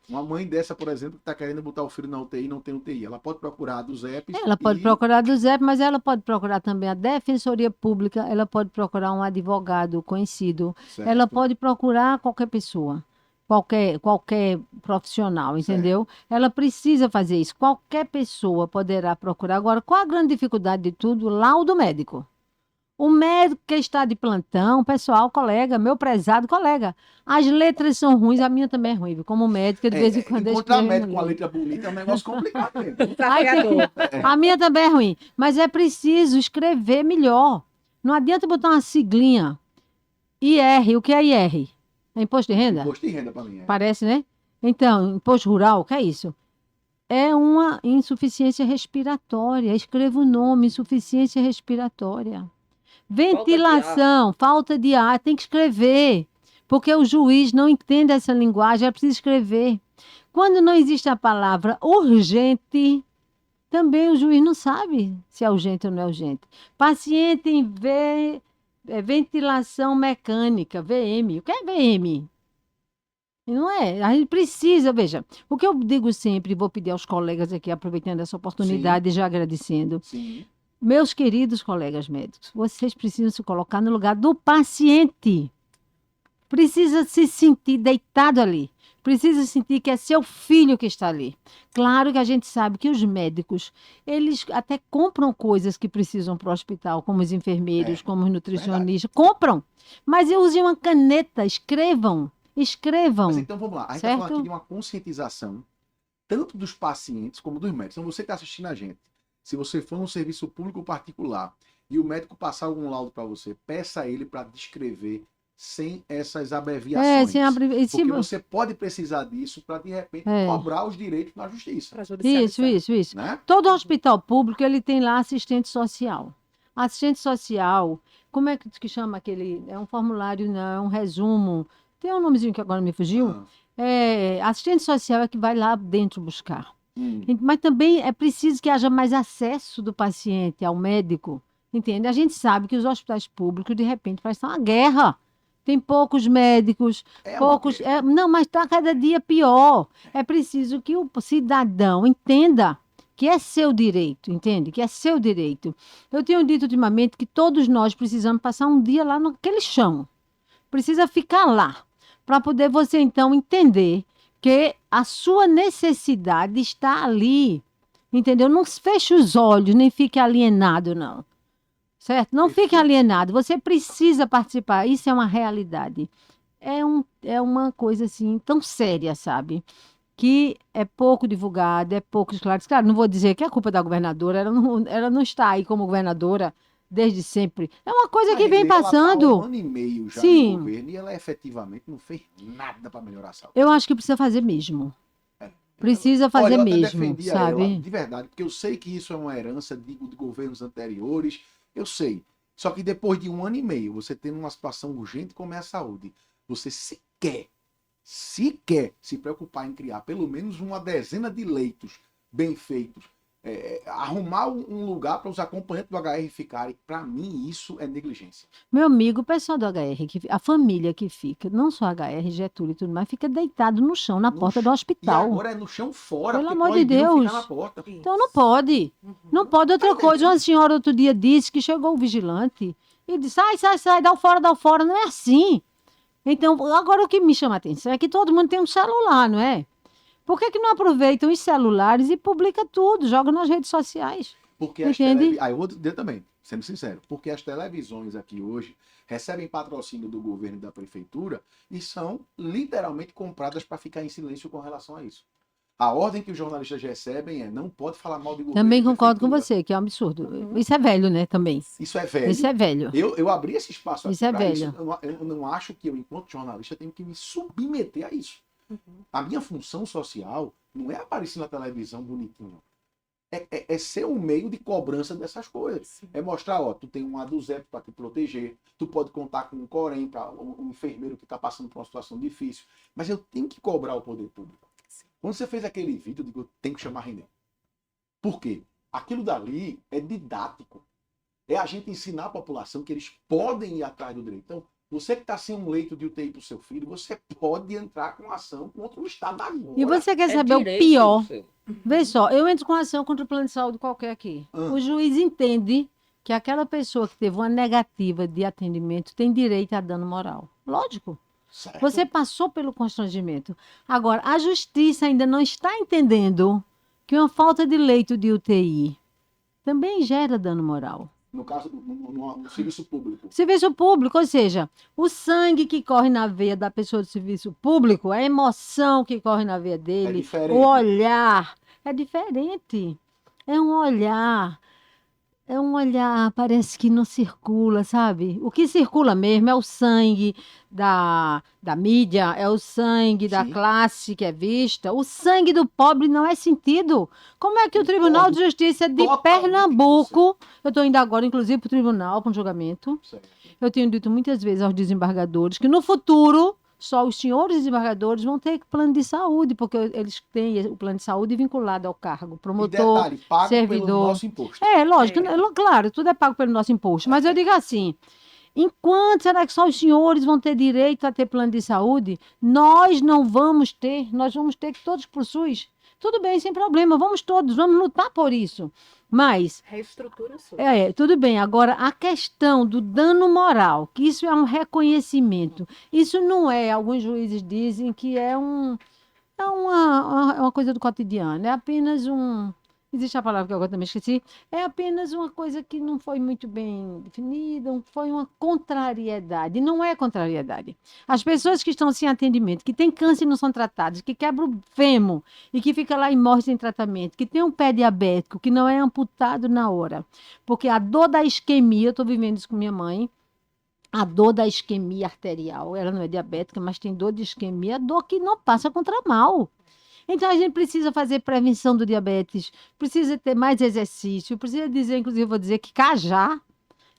Uma mãe dessa, por exemplo, que está querendo botar o filho na UTI e não tem UTI, ela pode procurar dos EPs. Ela pode procurar do ZEP, mas ela pode procurar também a Defensoria Pública, ela pode procurar um advogado conhecido, Certo. ela pode procurar qualquer pessoa, qualquer profissional, entendeu? Ela precisa fazer isso. Qualquer pessoa poderá procurar. Agora, qual a grande dificuldade de tudo? Laudo médico. O médico que está de plantão, pessoal, colega, meu prezado colega, as letras são ruins, a minha também é ruim, viu? Como médica, de vez em quando eu Encontrar escrevo médico no com a livro. letra bonita é um negócio complicado mesmo. Trabalhador. A minha também é ruim, mas é preciso escrever melhor. Não adianta botar uma siglinha. IR, o que é IR? É imposto de renda? Imposto de renda para mim. Parece, né? Então, imposto rural, o que é isso? É uma insuficiência respiratória. Escreva o nome, insuficiência respiratória. Ventilação, falta de ar, tem que escrever. Porque o juiz não entende essa linguagem, é preciso escrever. Quando não existe a palavra urgente, também o juiz não sabe se é urgente ou não é urgente. Paciente em ventilação mecânica, VM. O que é VM? E não é? A gente precisa, veja, o que eu digo sempre, vou pedir aos colegas aqui, aproveitando essa oportunidade e já agradecendo. Sim. Meus queridos colegas médicos, vocês precisam se colocar no lugar do paciente. Precisa se sentir deitado ali. Precisa sentir que é seu filho que está ali. Claro que a gente sabe que os médicos, eles até compram coisas que precisam para o hospital, como os enfermeiros, É, como os nutricionistas. Compram. Mas usem uma caneta, escrevam. Escrevam. Mas então vamos lá. A gente está falando Certo? aqui de uma conscientização, tanto dos pacientes como dos médicos. Então você que está assistindo a gente, se você for num serviço público ou particular e o médico passar algum laudo para você, peça a ele para descrever sem essas abreviações. sem abrir. Porque você pode precisar disso para, de repente, É. cobrar os direitos na justiça. Para judicializar. Isso. Né? Todo hospital público, ele tem lá assistente social. Assistente social, como é que chama aquele? É um formulário, não, é um resumo. Tem um nomezinho que agora me fugiu. Ah, Assistente social é que vai lá dentro buscar. hum. Mas também é preciso que haja mais acesso do paciente ao médico, entende? A gente sabe que os hospitais públicos, de repente, parece uma guerra. Tem poucos médicos, É uma poucos. guerra. Não, mas está cada dia pior. É preciso que o cidadão entenda que é seu direito, entende? Que é seu direito. Eu tenho dito ultimamente que todos nós precisamos passar um dia lá naquele chão. Precisa ficar lá, para poder você então entender que a sua necessidade está ali, entendeu? Não feche os olhos, nem fique alienado, não. Certo? Não fique Perfeito. alienado, você precisa participar, isso é uma realidade. É uma coisa assim tão séria, sabe? Que é pouco divulgada, é pouco esclarecido. Claro, não vou dizer que é culpa da governadora, ela não está aí como governadora desde sempre. É uma coisa que vem Ela tá há passando. 1 ano e meio já Sim. no governo e ela efetivamente não fez nada para melhorar a saúde. Eu acho que precisa fazer mesmo. É. Precisa Olha, fazer eu até mesmo, defendia ela, sabe? de verdade, porque eu sei que isso é uma herança de governos anteriores, eu sei. Só que depois de 1 ano e meio, você tendo uma situação urgente como é a saúde, você sequer se preocupar em criar pelo menos uma dezena de leitos bem feitos, arrumar um lugar para os acompanhantes do HR ficarem, para mim isso é negligência. Meu amigo, o pessoal do HR, a família que fica, não só HR, Getúlio e tudo mais, fica deitado no chão, na No porta do chão. E hospital. agora é no chão fora, Pelo porque amor de proibiram Deus. ficar na porta. Então não pode. Não pode. Outra coisa, uma senhora outro dia disse que chegou o vigilante e disse, sai, dá o fora. Não é assim. Então, agora o que me chama a atenção é que todo mundo tem um celular, não é? Por que não aproveitam os celulares e publica tudo, joga nas redes sociais? Porque as Entende? televisões. Eu vou dizer também, sendo sincero, porque as televisões aqui hoje recebem patrocínio do governo e da prefeitura e são literalmente compradas para ficar em silêncio com relação a isso. A ordem que os jornalistas recebem é não pode falar mal de governo. Também e concordo com prefeitura. você, que é um absurdo. Isso é velho, né, também. Isso é velho. Isso é velho. Eu abri esse espaço Isso é pra velho. Eu não acho que eu, enquanto jornalista, tenho que me submeter a isso. A minha função social não é aparecer na televisão bonitinho. É ser um meio de cobrança dessas coisas. Sim. É mostrar, ó, tu tem um ADUZEP para te proteger, tu pode contar com um Corém, para um enfermeiro que está passando por uma situação difícil. Mas eu tenho que cobrar o poder público. Quando você fez aquele vídeo, eu digo, eu tenho que chamar René. Por quê? Aquilo dali é didático. É a gente ensinar a população que eles podem ir atrás do direito. Então, você que está sem um leito de UTI para o seu filho, você pode entrar com ação contra o Estado agora. E você quer saber o direito pior? seu. Vê só, eu entro com ação contra o plano de saúde qualquer aqui. Ah. O juiz entende que aquela pessoa que teve uma negativa de atendimento tem direito a dano moral. Lógico. Certo? Você passou pelo constrangimento. Agora, a justiça ainda não está entendendo que uma falta de leito de UTI também gera dano moral. No caso, no serviço público. Serviço público, ou seja, o sangue que corre na veia da pessoa do serviço público, a emoção que corre na veia É dele, diferente. o olhar é diferente. É um olhar. É um olhar, parece que não circula, sabe? O que circula mesmo é o sangue da mídia, é o sangue da Sim. classe que é vista. O sangue do pobre não é sentido. Como é que o Tribunal de Justiça de Totalmente Pernambuco, eu estou indo agora, inclusive, para o tribunal, para um julgamento, Certo. eu tenho dito muitas vezes aos desembargadores que no futuro só os senhores desembargadores vão ter plano de saúde, porque eles têm o plano de saúde vinculado ao cargo, E promotor. detalhe, pago servidor. pelo nosso imposto. É, lógico, É. claro, tudo é pago pelo nosso imposto. Mas eu digo assim, Enquanto será que só os senhores vão ter direito a ter plano de saúde? Nós não vamos ter, nós vamos ter que todos por SUS. Tudo bem, sem problema, vamos todos, vamos lutar por isso. Mas, Reestrutura o SUS. tudo bem. Agora, a questão do dano moral, que isso é um reconhecimento, isso não é, alguns juízes dizem que é uma coisa do cotidiano, é apenas um. Existe a palavra que eu agora também esqueci. É apenas uma coisa que não foi muito bem definida, foi uma contrariedade. Não é contrariedade. As pessoas que estão sem atendimento, que têm câncer e não são tratadas, que quebram o fêmur e que fica lá e morre sem tratamento, que tem um pé diabético, que não é amputado na hora. Porque a dor da isquemia, eu estou vivendo isso com minha mãe, a dor da isquemia arterial, ela não é diabética, mas tem dor de isquemia, dor que não passa contra mal. Então a gente precisa fazer prevenção do diabetes, precisa ter mais exercício, precisa dizer, inclusive, eu vou dizer que cajá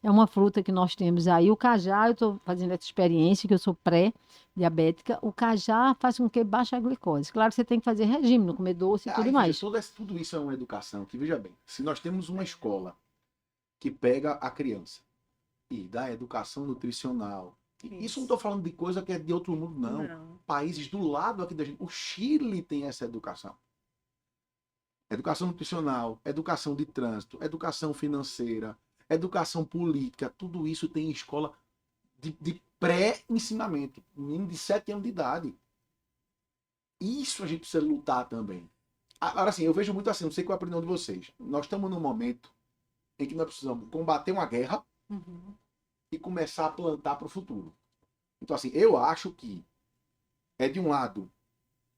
é uma fruta que nós temos aí. O cajá, eu estou fazendo essa experiência, que eu sou pré-diabética, o cajá faz com que baixe a glicose. Claro que você tem que fazer regime, não comer doce e tudo Aí, mais. veja, tudo isso é uma educação que, veja bem, se nós temos uma escola que pega a criança e dá educação nutricional, isso não estou falando de coisa que é de outro mundo, não. Países do lado aqui da gente, o Chile tem essa educação. Educação nutricional, educação de trânsito, educação financeira, educação política, tudo isso tem em escola de pré-ensinamento, menino de 7 anos de idade. Isso a gente precisa lutar também. Agora, assim, eu vejo muito assim, não sei qual é a opinião de vocês. Nós estamos num momento em que nós precisamos combater uma guerra e começar a plantar para o futuro. Então, assim, eu acho que é, de um lado,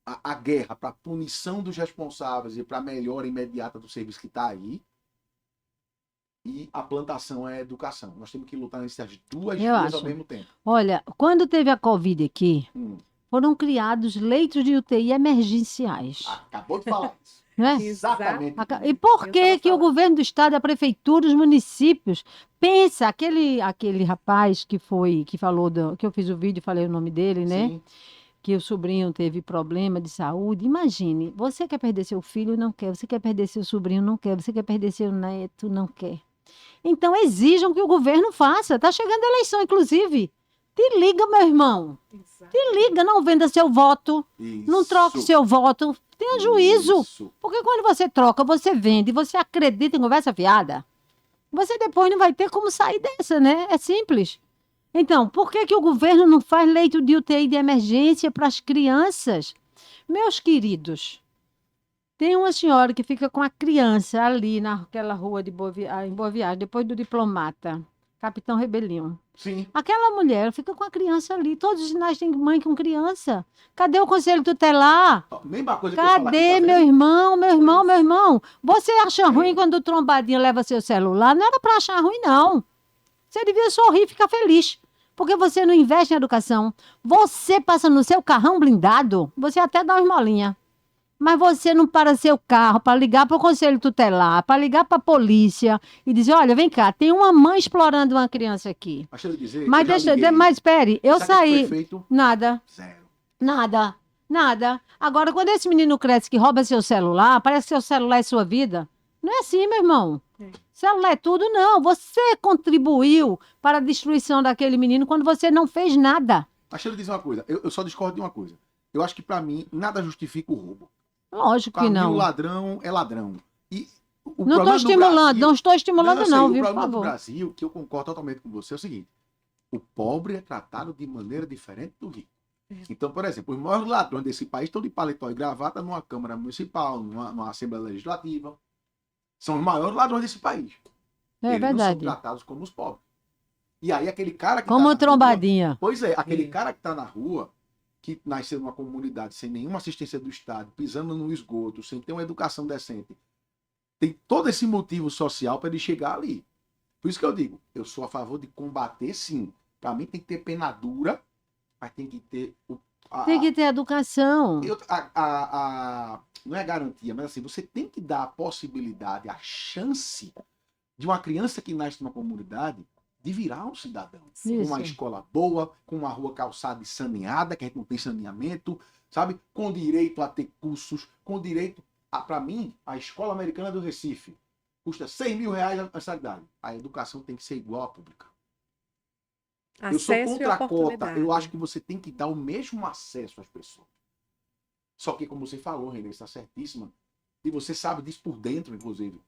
a guerra para punição dos responsáveis e para melhora imediata do serviço que está aí, e a plantação é a educação. Nós temos que lutar nessas duas Eu coisas ao acho. mesmo tempo. Olha, quando teve a Covid aqui, Hum, foram criados leitos de UTI emergenciais. acabou de falar isso. Né? Exatamente. E por Eu que tava que o falando. governo do estado, a prefeitura, os municípios, pensa, aquele rapaz que falou, que eu fiz o vídeo e falei o nome dele, né? Sim. Que o sobrinho teve problema de saúde. Imagine, você quer perder seu filho, não quer. Você quer perder seu sobrinho, não quer. Você quer perder seu neto, não quer. Então exijam que o governo faça. Está chegando a eleição, inclusive. Te liga, meu irmão. Exato. Te liga, não venda seu voto. Não troque Isso. seu voto. Tenha juízo. Isso. Porque quando você troca, você vende, você acredita em conversa fiada, você depois não vai ter como sair dessa, né? É simples. Então, por que que o governo não faz leito de UTI de emergência para as crianças? Meus queridos, tem uma senhora que fica com a criança ali naquela rua em Boa Viagem, depois do Diplomata, Capitão Rebelião. Sim. Aquela mulher fica com a criança ali. Todos os sinais têm mãe com criança. Cadê o conselho tutelar? Ó, mesma coisa que eu falar aqui, Cadê, tá meu vendo? irmão, meu irmão, meu irmão? Você acha ruim quando o trombadinho leva seu celular? Não era para achar ruim, não. Você devia sorrir e ficar feliz. Porque você não investe em educação. Você passa no seu carrão blindado, você até dá uma esmolinha. Mas você não para seu carro para ligar para o conselho tutelar, para ligar para a polícia e dizer, olha, vem cá, tem uma mãe explorando uma criança aqui. Mas deixa eu dizer, Mas eu já liguei. mas espere, eu Sabe o que foi saí. feito? Nada. Zero. Nada, nada. Agora, quando esse menino cresce que rouba seu celular, parece que seu celular é sua vida. Não é assim, meu irmão. Celular é tudo, não. Você contribuiu para a destruição daquele menino quando você não fez nada. Mas deixa eu dizer uma coisa, eu só discordo de uma coisa. Eu acho que pra mim, nada justifica o roubo. Lógico Pra que mim, o não. ladrão é ladrão. E o Não estou problema no estimulando, Brasil- não estou estimulando, eu sei, não, o viu, por problema do favor. Brasil, que eu concordo totalmente com você, é o seguinte: o pobre é tratado de maneira diferente do rico. Então, por exemplo, os maiores ladrões desse país estão de paletó e gravata numa Câmara Municipal, numa Assembleia Legislativa. São os maiores ladrões desse país. É Eles não são verdade. tratados como os pobres. E aí aquele cara que Como tá o na trombadinha. rua, pois é, aquele cara que está na rua, que nasceu numa comunidade sem nenhuma assistência do Estado, pisando no esgoto, sem ter uma educação decente, tem todo esse motivo social para ele chegar ali. Por isso que eu digo, eu sou a favor de combater, sim. Para mim tem que ter pena dura, mas tem que ter Tem que ter educação. não é garantia, mas assim, você tem que dar a possibilidade, a chance de uma criança que nasce numa comunidade de virar um cidadão. Com uma Isso. escola boa, com uma rua calçada e saneada, que a gente não tem saneamento, sabe? Com direito a ter cursos, com direito para mim, a Escola Americana do Recife custa R$100 mil a mensalidade. A educação tem que ser igual à pública. Eu sou Acesso e contra a cota. Eu oportunidade. acho que você tem que dar o mesmo acesso às pessoas. Só que, como você falou, Renê, está certíssima. E você sabe disso por dentro, inclusive.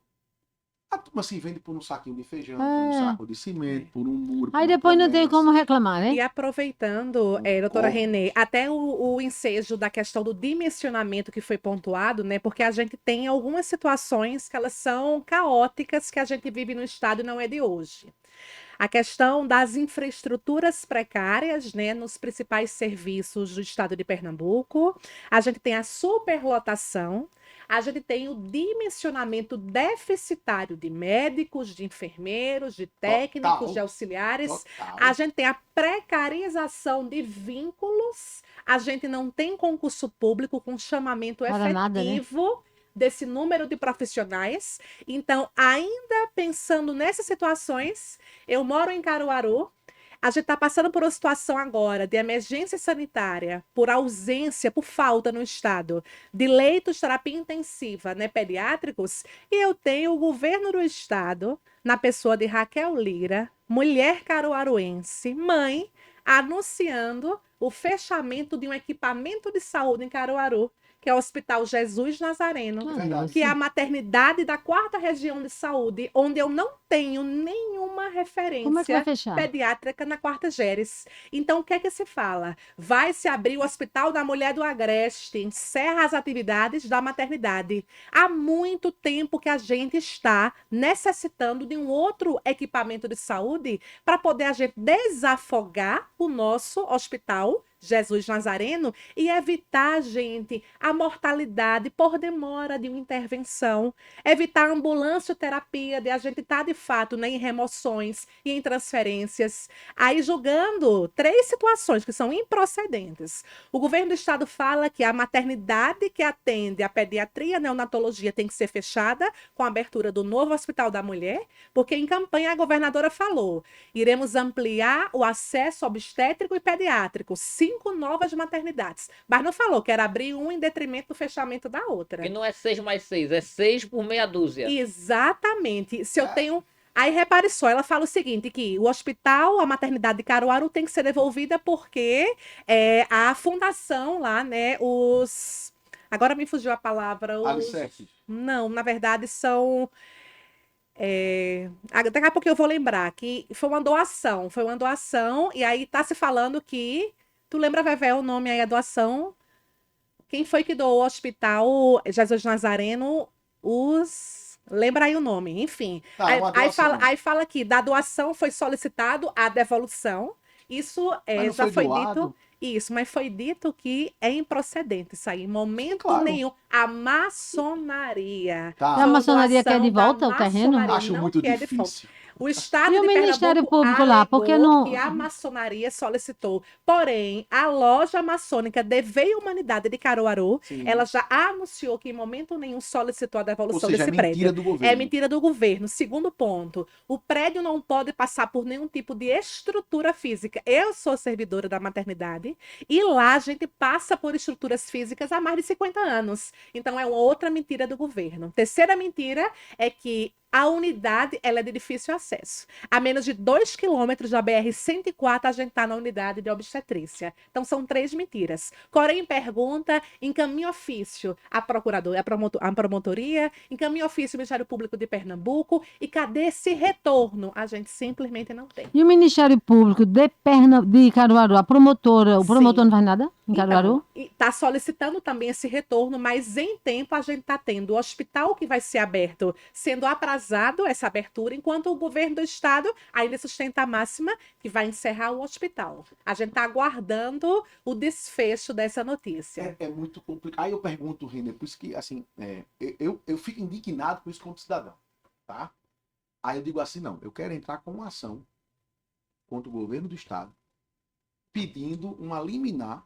A turma se vende por um saquinho de feijão, por um saco de cimento, por um muro. por Aí uma depois não tem promessa. como reclamar, né? E aproveitando, doutora Concordo. Renê, até o ensejo da questão do dimensionamento que foi pontuado, né? Porque a gente tem algumas situações que elas são caóticas que a gente vive no estado e não é de hoje. A questão das infraestruturas precárias, né, nos principais serviços do estado de Pernambuco. A gente tem a superlotação. A gente tem o dimensionamento deficitário de médicos, de enfermeiros, de técnicos, Total. de auxiliares. Total. A gente tem a precarização de vínculos. A gente não tem concurso público com chamamento Para nada, né? efetivo desse número de profissionais. Então, ainda pensando nessas situações, eu moro em Caruaru. A gente está passando por uma situação agora de emergência sanitária, por ausência, por falta no estado de leitos de terapia intensiva, né, pediátricos, e eu tenho o governo do estado, na pessoa de Raquel Lira, mulher caruaruense, mãe, anunciando o fechamento de um equipamento de saúde em Caruaru, que é o Hospital Jesus Nazareno, Ah, verdade. nossa. que é a maternidade da 4ª região de saúde, onde eu não tenho nenhuma Como é que vai referência fechar? pediátrica na 4ª Geres. Então, o que é que se fala? Vai se abrir o Hospital da Mulher do Agreste, encerra as atividades da maternidade. Há muito tempo que a gente está necessitando de um outro equipamento de saúde para poder a gente desafogar o nosso hospital Jesus Nazareno e evitar, gente, a mortalidade por demora de uma intervenção, evitar a ambulancioterapia, de a gente estar de fato, né, em remoções e em transferências, aí julgando 3 situações que são improcedentes. O governo do estado fala que a maternidade que atende a pediatria e a neonatologia tem que ser fechada com a abertura do novo Hospital da Mulher, porque em campanha a governadora falou: iremos ampliar o acesso obstétrico e pediátrico, 5 novas maternidades. Mas não falou que era abrir um em detrimento do fechamento da outra. E não é 6 mais 6, é 6 por meia dúzia. Exatamente. Se eu tenho. Aí repare só, ela fala o seguinte: que o hospital, a maternidade de Caruaru tem que ser devolvida porque a fundação lá, né, os. Agora me fugiu a palavra. Alicerces. Não, na verdade são. Daqui a pouco eu vou lembrar que foi uma doação, e aí tá se falando que. Tu lembra, Vevé, o nome aí, a doação? Quem foi que doou o Hospital Jesus Nazareno? Lembra aí o nome, enfim. Tá, Aí, uma aí doação. fala, fala que da doação foi solicitado a devolução. Isso Mas não já foi doado? dito. Isso, mas foi dito que é improcedente isso aí. Em momento Claro. nenhum. A maçonaria. Tá. E a maçonaria quer de Doação da volta o terreno? maçonaria Acho não muito quer de volta. difícil. O Estado E o de Ministério Pernambuco Público lá? Por que alegou não- que a maçonaria solicitou. Porém, a loja maçônica Dever Humanidade de Caruaru, Sim. ela já anunciou que em momento nenhum solicitou a Ou devolução seja, é desse mentira prédio. do governo. É mentira do governo. Segundo ponto, o prédio não pode passar por nenhum tipo de estrutura física. Eu sou servidora da maternidade e lá a gente passa por estruturas físicas há mais de 50 anos. Então é outra mentira do governo. Terceira mentira é que a unidade ela é de difícil acesso. A menos de 2 quilômetros da BR-104, a gente está na unidade de obstetrícia. Então, são 3 mentiras. Corém, pergunta, encaminha ofício à procuradora, à promotoria, encaminha ofício ao Ministério Público de Pernambuco. E cadê esse retorno? A gente simplesmente não tem. E o Ministério Público de Caruaru, o promotor Sim. não faz nada em Caruaru? Está solicitando também esse retorno, mas em tempo a gente está tendo o hospital que vai ser aberto sendo aprazado essa abertura, enquanto o governo do estado ainda sustenta a máxima que vai encerrar o hospital. A gente está aguardando o desfecho dessa notícia. É muito complicado. Aí eu pergunto, Renê, por isso que, assim, eu fico indignado com isso como cidadão, tá? Aí eu digo assim, não, eu quero entrar com uma ação contra o governo do estado, pedindo uma liminar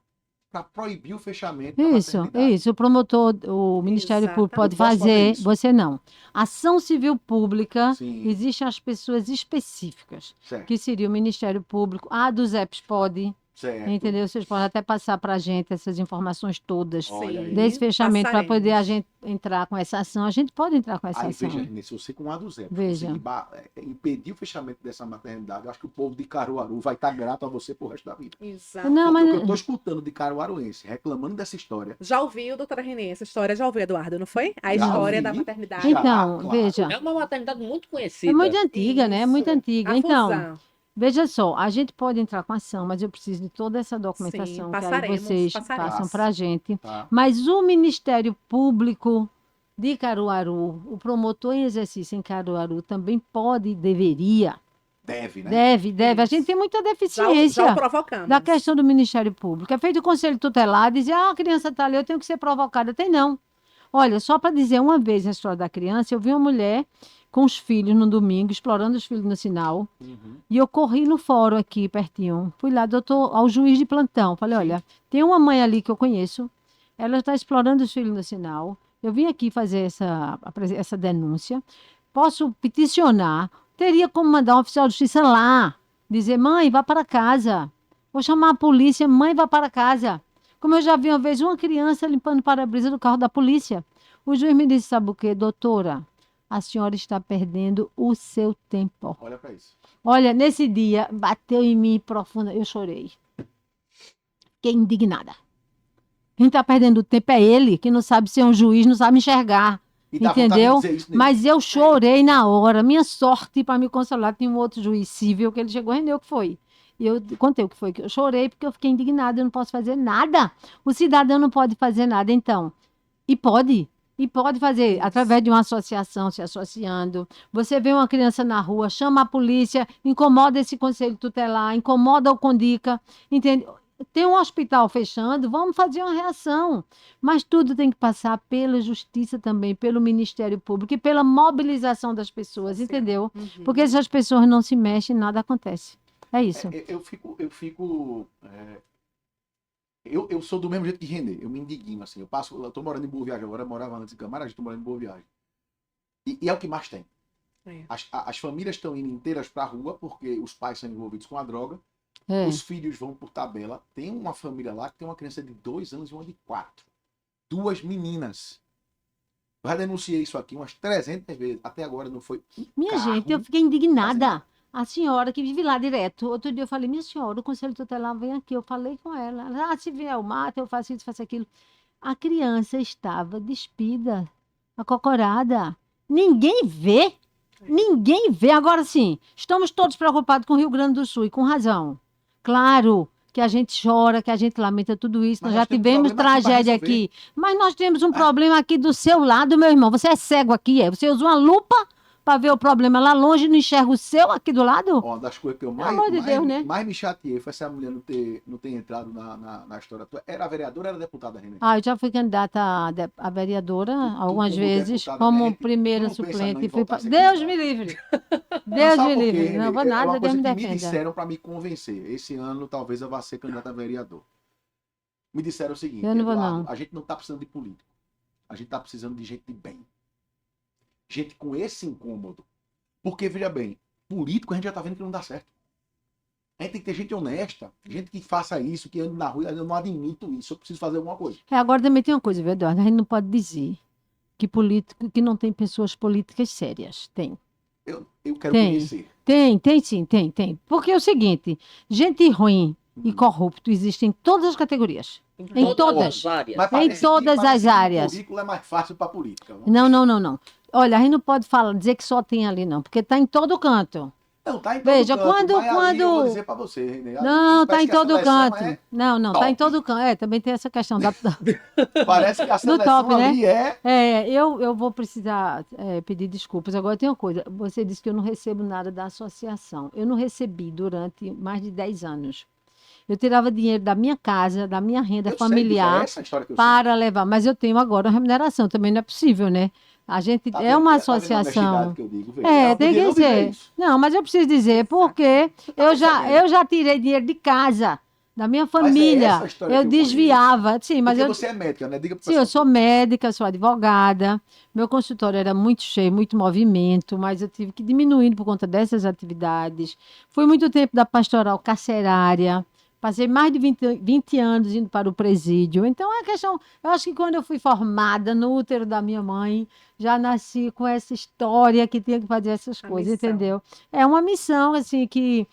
para proibir o fechamento da maternidade. Isso. O promotor, o Ministério Público pode Eu posso fazer fazer, isso. você não. Ação civil pública, Sim. existem as pessoas específicas, Certo. que seria o Ministério Público. A dos EPs pode, Certo. Entendeu? Vocês podem até passar para a gente essas informações todas Olha aí. desse fechamento para poder a passaremos. gente entrar com essa ação. A gente pode entrar com essa Aí ação. veja, Renê, se você com a do Zé Veja. conseguir impedir o fechamento dessa maternidade, eu acho que o povo de Caruaru vai estar grato a você pro resto da vida. Exato. Não, Porque o que mas eu tô escutando de caruaruense reclamando dessa história. Já ouviu, doutora Renê, essa história? Já ouviu, Eduardo, não foi? A Já história ouvi. da maternidade. Já, então, claro. veja, É uma maternidade muito conhecida. é muito antiga, né? É muito Isso. antiga. A Então, fusão. veja só, a gente pode entrar com ação, mas eu preciso de toda essa Sim, documentação que aí passaremos, vocês passaremos. passam para a gente. Tá? Mas o Ministério Público de Caruaru, o promotor em exercício em Caruaru também pode e deveria, Deve, né? deve. A Isso. gente tem muita Já deficiência o provocamos. da questão do Ministério Público. É feito o conselho tutelar, diz, a criança está ali, eu tenho que ser provocada. Tem não. Olha, só para dizer uma vez a história da criança, eu vi uma mulher com os filhos no domingo, explorando os filhos no sinal, Uhum. e eu corri no fórum aqui, pertinho. Fui lá, doutor, ao juiz de plantão. Falei, olha, tem uma mãe ali que eu conheço, ela está explorando os filhos no sinal. Eu vim aqui fazer essa denúncia. Posso peticionar? Teria como mandar um oficial de justiça lá, dizer, mãe, vá para casa. Vou chamar a polícia, mãe, vá para casa. Como eu já vi uma vez uma criança limpando o para-brisa do carro da polícia. O juiz me disse, sabe o quê, doutora? A senhora está perdendo o seu tempo. Olha pra isso. Olha, nesse dia, bateu em mim profunda, eu chorei. Fiquei indignada. Quem está perdendo o tempo é ele, que não sabe ser um juiz, não sabe enxergar. E dá vontade de Entendeu? dizer isso nele. Mas eu chorei na hora. Minha sorte para me consolar, tinha um outro juiz civil que ele chegou e rendeu o que foi. E eu contei o que foi. Que eu chorei porque eu fiquei indignada, eu não posso fazer nada. O cidadão não pode fazer nada, então. E pode fazer Isso. através de uma associação, se associando. Você vê uma criança na rua, chama a polícia, incomoda esse conselho tutelar, incomoda o Condica, entende? Tem um hospital fechando, vamos fazer uma reação. Mas tudo tem que passar pela justiça também, pelo Ministério Público e pela mobilização das pessoas, Certo. entendeu? Uhum. Porque se as pessoas não se mexem, nada acontece. É isso. Eu sou do mesmo jeito que Renê, eu me indigno, assim, eu tô morando em Boa Viagem agora, eu morava antes em Camaragibe, tô morando em Boa Viagem. E é o que mais tem. É. As famílias estão indo inteiras pra rua porque os pais são envolvidos com a droga, É. os filhos vão por tabela. Tem uma família lá que tem uma criança de 2 anos e uma de 4. 2 meninas. Eu já denunciei isso aqui umas 300 vezes, até agora não foi um Minha carro. gente, eu fiquei indignada. A senhora que vive lá direto. Outro dia eu falei, minha senhora, o conselho tutelar vem aqui. Eu falei com ela. Ela, se vier o mato, eu faço isso, faço aquilo. A criança estava despida, acocorada. Ninguém vê. Ninguém vê. Agora sim, estamos todos preocupados com o Rio Grande do Sul e com razão. Claro que a gente chora, que a gente lamenta tudo isso. Mas Nós já nós temos tivemos problema aqui pra tragédia resolver. aqui. Mas nós temos um problema aqui do seu lado, meu irmão. Você é cego aqui, é? Você usa uma lupa para ver o problema lá longe e não enxerga o seu aqui do lado? Ó, das coisas que eu Pelo amor de Deus, né? mais me chateei foi essa mulher não ter entrado na história. Era vereadora ou era deputada, Renê? Ah, eu já fui candidata a vereadora algumas como vezes, deputada, como né? primeira Tu não pensa suplente. não em E fui voltar a pra... ser Deus candidata? me livre! Não, Deus sabe me por quê, livre! Renê? Não vou É nada, uma Deus coisa me que me defenda. disseram para me convencer. Esse ano talvez eu vá ser candidata a vereador. Me disseram o seguinte, Eu não vou, Eduardo, não. a gente não tá precisando de político. A gente tá precisando de gente de bem. Gente com esse incômodo. Porque, veja bem, político a gente já tá vendo que não dá certo. A gente tem que ter gente honesta, gente que faça isso, que ande na rua, eu não admito isso, eu preciso fazer alguma coisa. Agora também tem uma coisa, viu, Eduardo? A gente não pode dizer que político, que não tem pessoas políticas sérias. Tem. Eu quero Tem. conhecer. Tem sim, tem. Porque é o seguinte, gente ruim e corrupto existe em todas as categorias. Em todas. as áreas. Mas Em parece todas parece as que o áreas. currículo é mais fácil para política. Não. Olha, a gente não pode dizer que só tem ali, não, porque está em todo canto. Não, tá em todo Veja, canto, mas ali eu vou quando- dizer para você, Renê, Não, está parece em que a todo seleção canto. Não, está em top. todo canto. É, também tem essa questão da... Parece que a Do seleção top, né? ali é... eu vou precisar pedir desculpas. Agora tem uma coisa. Você disse que eu não recebo nada da associação. Eu não recebi durante mais de 10 anos. Eu tirava dinheiro da minha casa, da minha renda Eu sei, familiar, é essa a história que eu para levar. Mas eu tenho agora uma remuneração. Também não é possível, né? A gente sei. Tá é vendo? uma Tá vendo a associação. honestidade que eu digo, velho? É, Ela tem podia que não dizer dizer. isso. Não, mas eu preciso dizer, porque eu percebendo. já tirei dinheiro de casa, da minha é família. essa a história Eu que eu conheço. desviava. Sim, mas Porque eu. você é médica, né? Diga pro Sim, eu pessoal. sou médica, sou advogada. Meu consultório era muito cheio, muito movimento, mas eu tive que ir diminuindo por conta dessas atividades. Fui muito tempo da pastoral carcerária, Passei mais de 20 anos indo para o presídio. Então, é questão. Eu acho que quando eu fui formada no útero da minha mãe, já nasci com essa história que tinha que fazer essas A coisas, missão. entendeu? É uma missão, assim, que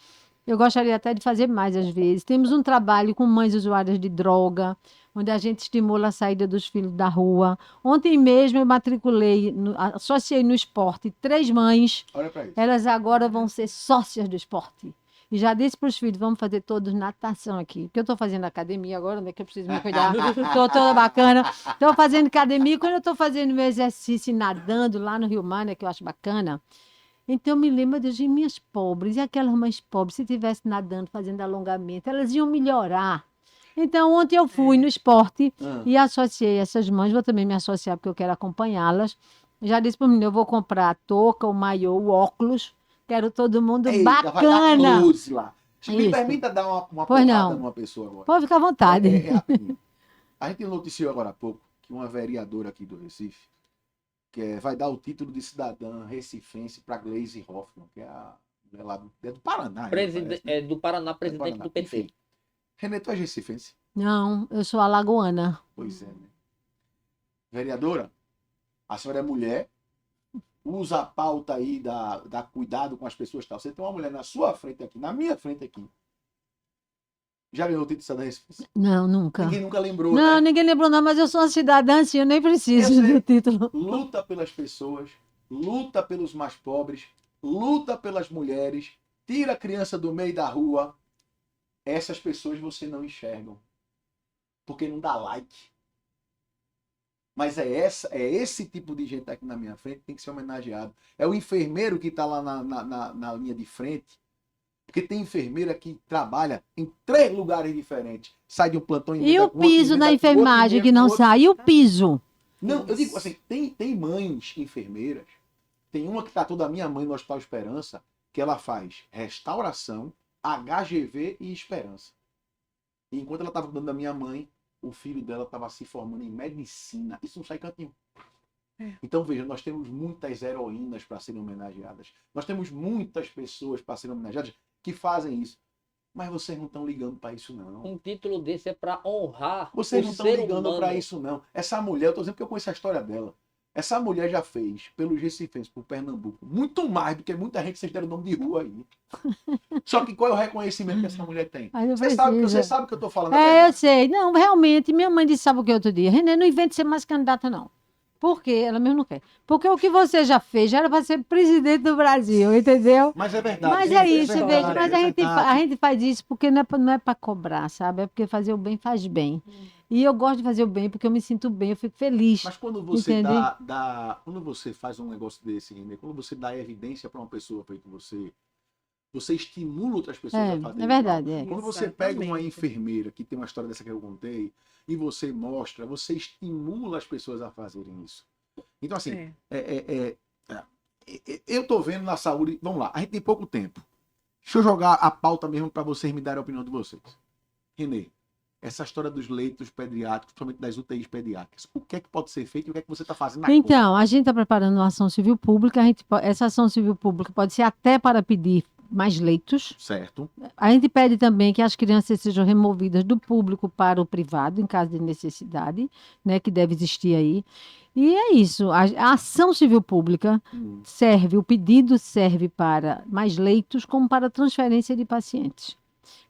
eu gostaria até de fazer mais às vezes. Temos um trabalho com mães usuárias de droga, onde a gente estimula a saída dos filhos da rua. Ontem mesmo eu matriculei, associei no esporte 3 mães. Olha pra isso. Elas agora vão ser sócias do esporte. E já disse para os filhos, vamos fazer todos natação aqui. Porque eu estou fazendo academia agora, né? Que eu preciso me cuidar. Estou toda bacana. Estou fazendo academia. Quando eu estou fazendo meu exercício e nadando lá no Rio Mar, né, que eu acho bacana. Então eu me lembro de minhas pobres. E aquelas mães pobres, se estivesse nadando, fazendo alongamento, elas iam melhorar. Então ontem eu fui no esporte e associei essas mães. Vou também me associar porque eu quero acompanhá-las. Já disse para o menino, eu vou comprar a touca, o maiô, o óculos. Quero todo mundo Eita, vai dar bacana. close lá. Me Isso. permita dar uma Pois porrada não. numa pessoa agora. Pode ficar à vontade. É rapidinho. A gente noticiou agora há pouco que uma vereadora aqui do Recife vai dar o título de cidadã recifense para Gleisi Hoffmann, que é do Paraná. Presidente, do Paraná, presidente do PT. Enfim. Renê, tu é recifense? Não, eu sou alagoana. Pois é, né? Vereadora, a senhora é mulher, usa a pauta aí da cuidado com as pessoas e tal. Você tem uma mulher na sua frente aqui, na minha frente aqui. Já ganhou o título de cidadã recifense? Não, nunca. Ninguém nunca lembrou, Não, né? ninguém lembrou não, mas eu sou uma cidadã assim, eu nem preciso Eu sei. do título. Luta pelas pessoas, luta pelos mais pobres, luta pelas mulheres, tira a criança do meio da rua. Essas pessoas você não enxergam. Porque não dá like. Mas é esse tipo de gente aqui na minha frente que tem que ser homenageado. É o enfermeiro que está lá na linha de frente. Porque tem enfermeira que trabalha em 3 lugares diferentes. Sai de um plantão E o piso da enfermagem que não sai? E o piso? Não, eu digo assim, tem mães enfermeiras. Tem uma que tratou da minha mãe no Hospital Esperança, que ela faz restauração, HGV e Esperança. E enquanto ela estava cuidando da minha mãe, o filho dela estava se formando em medicina. Isso não sai canto nenhum. Então, veja, nós temos muitas heroínas para serem homenageadas. Nós temos muitas pessoas para serem homenageadas que fazem isso. Mas vocês não estão ligando para isso, não. Um título desse é para honrar Vocês o não estão ser ligando humano. para isso, não. Essa mulher, eu estou dizendo porque eu conheço a história dela. Essa mulher já fez, pelo Recifense, por Pernambuco, muito mais do que muita gente que vocês deram nome de rua aí. Só que qual é o reconhecimento que essa mulher tem? Mas não Você sabe precisa. o que eu estou falando. É, eu sei. Não, realmente, minha mãe disse, sabe o que outro dia? Renê, não invente ser mais candidata, não. Por quê? Ela mesmo não quer. Porque o que você já fez já era para ser presidente do Brasil, entendeu? Mas é verdade. Mas é isso, verdade, veja, mas é verdade. a gente faz isso porque não é para cobrar, sabe? É porque fazer o bem faz bem. E eu gosto de fazer o bem porque eu me sinto bem, eu fico feliz. Mas quando você Entende? quando você faz um negócio desse, Renê, quando você dá evidência para uma pessoa feito você estimula outras pessoas a fazer É verdade, igual. é. Quando você pega uma Exatamente. enfermeira que tem uma história dessa que eu contei e você mostra, você estimula as pessoas a fazerem isso. Então, assim, eu tô vendo na saúde. Vamos lá, a gente tem pouco tempo. Deixa eu jogar a pauta mesmo para vocês me darem a opinião de vocês. Renê, essa história dos leitos pediátricos, principalmente das UTIs pediátricas, o que é que pode ser feito e o que é que você está fazendo na conta? Então, a gente está preparando uma ação civil pública. Essa ação civil pública pode ser até para pedir mais leitos. Certo. A gente pede também que as crianças sejam removidas do público para o privado, em caso de necessidade, né, que deve existir aí. E é isso. A ação civil pública serve, o pedido serve para mais leitos, como para transferência de pacientes.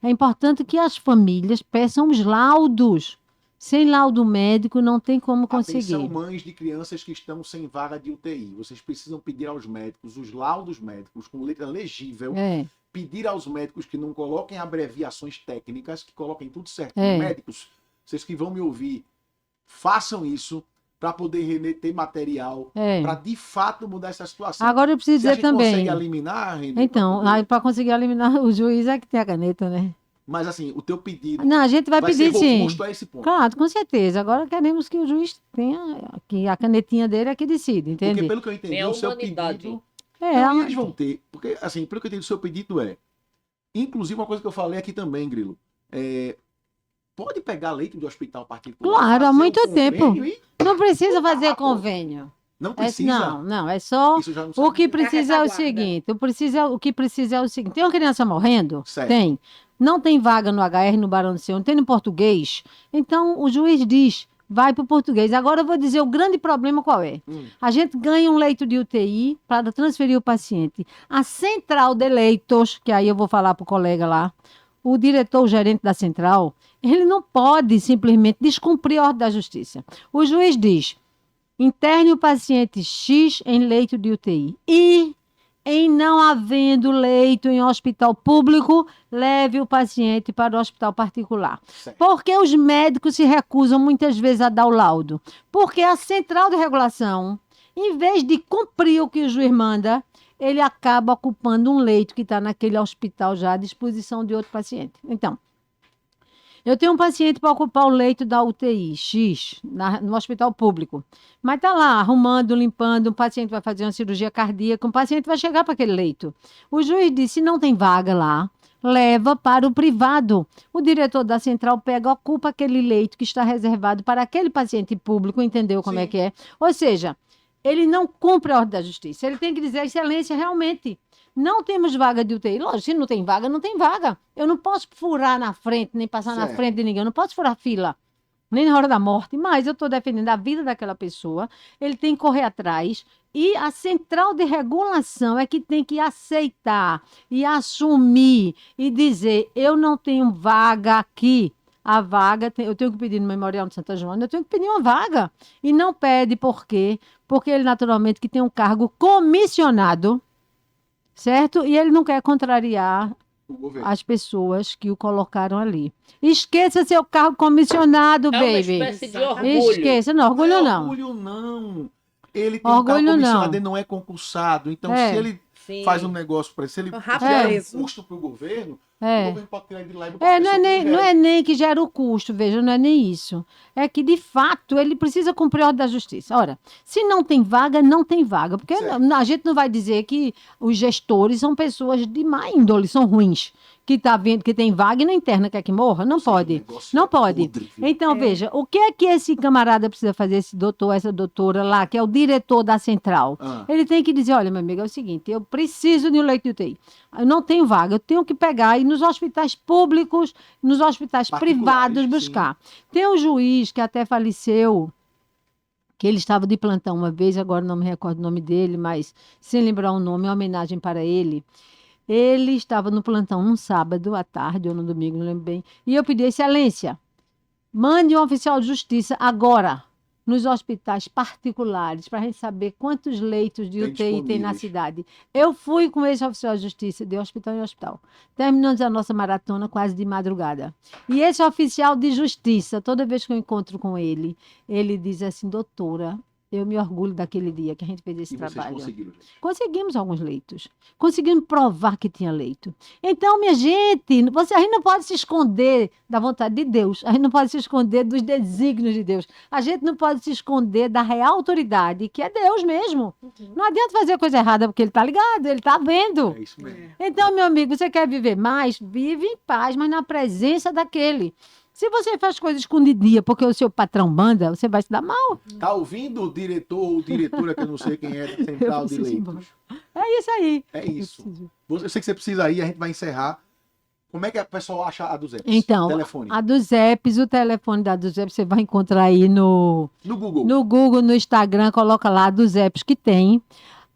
É importante que as famílias peçam os laudos. Sem laudo médico não tem como conseguir. Atenção, mães de crianças que estão sem vaga de UTI. Vocês precisam pedir aos médicos os laudos médicos com letra legível. É. Pedir aos médicos que não coloquem abreviações técnicas, que coloquem tudo certo. É. Médicos, vocês que vão me ouvir, façam isso para poder ter material, É. para de fato mudar essa situação. Agora eu preciso Se a dizer gente também. consegue eliminar, Renê, Então, para conseguir eliminar o juiz é que tem a caneta, né? mas assim, o teu pedido Não, a gente vai ser pedir sim. robusto a esse ponto. Claro, com certeza. Agora queremos que o juiz tenha, que a canetinha dele é que decide, Porque entende? pelo que eu entendi, Tem a o seu humanidade. pedido... É, Não, e eles vão ter, porque assim, pelo que eu entendi, o seu pedido inclusive uma coisa que eu falei aqui também, Grilo, pode pegar leite do hospital particular? Claro, há fazer muito convênio tempo. e- não precisa fazer convênio. Não precisa. Não, é só. Isso já não O sabe. que precisa é o retaguarda. seguinte: o que precisa é o seguinte: tem uma criança morrendo? Certo. Tem. Não tem vaga no HR, no Barão do Céu, não tem no português. Então o juiz diz: vai para o português. Agora eu vou dizer o grande problema qual é. A gente ganha um leito de UTI para transferir o paciente. A central de leitos, que aí eu vou falar para o colega lá, o diretor, o gerente da central, ele não pode simplesmente descumprir a ordem da justiça. O juiz diz: interne o paciente X em leito de UTI e, em não havendo leito em hospital público, leve o paciente para o hospital particular. Certo. Porque os médicos se recusam muitas vezes a dar o laudo? Porque a central de regulação, em vez de cumprir o que o juiz manda, ele acaba ocupando um leito que está naquele hospital já à disposição de outro paciente. Então, eu tenho um paciente para ocupar o leito da UTI X no hospital público, mas está lá arrumando, limpando, o paciente vai fazer uma cirurgia cardíaca, o paciente vai chegar para aquele leito. O juiz disse: se não tem vaga lá, leva para o privado. O diretor da central pega, ocupa aquele leito que está reservado para aquele paciente público, entendeu como é Sim. que é? Ou seja, ele não cumpre a ordem da justiça. Ele tem que dizer: excelência, realmente, não temos vaga de UTI. Lógico, se não tem vaga, não tem vaga. Eu não posso furar na frente, nem passar na Certo. frente de ninguém. Eu não posso furar fila, nem na hora da morte. Mas eu estou defendendo a vida daquela pessoa. Ele tem que correr atrás. E a central de regulação é que tem que aceitar e assumir e dizer: eu não tenho vaga aqui. A vaga, eu tenho que pedir no Memorial de Santa Joana, eu tenho que pedir uma vaga. E não pede por quê? Porque ele, naturalmente, que tem um cargo comissionado, certo? E ele não quer contrariar O governo. as pessoas que o colocaram ali. Esqueça seu cargo comissionado, É uma baby. espécie de Exatamente. orgulho. Esqueça, não, orgulho não. Orgulho não. Ele tem Orgulho um cargo comissionado, não. ele não é concursado. Então, É. se ele Sim. faz um negócio para se ele Rápido gera um preso. custo para o governo É. pode tirar ele de lá e botar É, a não é, pessoa nem, que não gera. é nem que gera o custo, veja, não é nem isso. É que, de fato, ele precisa cumprir a ordem da justiça. Ora, se não tem vaga, não tem vaga. Porque Certo. a gente não vai dizer que os gestores são pessoas de má índole, são ruins. Que tá vendo que tem vaga e na interna quer que morra? Não Ou seja, o pode. negócio Não é pode. podre, viu? Então, É. veja, o que é que esse camarada precisa fazer, esse doutor, essa doutora lá, que é o diretor da central? Ah, Ele tem que dizer: olha, meu amigo, é o seguinte, eu preciso de um leito de UTI. Eu não tenho vaga, eu tenho que pegar e ir nos hospitais públicos, nos hospitais Particulares, privados buscar. Tem um juiz que até faleceu, que ele estava de plantão uma vez, agora não me recordo o nome dele, mas sem lembrar o nome, é uma homenagem para ele. Ele estava no plantão num sábado à tarde ou no domingo, não lembro bem. E eu pedi: excelência, mande um oficial de justiça agora nos hospitais particulares para a gente saber quantos leitos de Tem UTI tem na disponíveis. cidade. Eu fui com esse oficial de justiça de hospital em hospital. Terminamos a nossa maratona quase de madrugada. E esse oficial de justiça, toda vez que eu encontro com ele diz assim: doutora, eu me orgulho daquele dia que a gente fez esse e vocês trabalho. conseguiram, gente. Conseguimos alguns leitos. Conseguimos provar que tinha leito. Então, minha gente, a gente não pode se esconder da vontade de Deus. A gente não pode se esconder dos desígnios de Deus. A gente não pode se esconder da real autoridade, que é Deus mesmo. Não adianta fazer coisa errada, porque ele está ligado, ele está vendo. É isso mesmo. Então, meu amigo, você quer viver mais? Vive em paz, mas na presença daquele. Se você faz coisas escondidinha porque o seu patrão manda, você vai se dar mal. Tá ouvindo o diretor ou diretora, que eu não sei quem é, da Central de preciso ir Leitos? É isso aí. É isso. Eu preciso. Eu sei que você precisa ir, a gente vai encerrar. Como é que a pessoa acha a dos apps? Então, Telefone. a dos apps, o telefone da dos apps, você vai encontrar aí No Google. no Google, no Instagram, coloca lá dos apps que tem.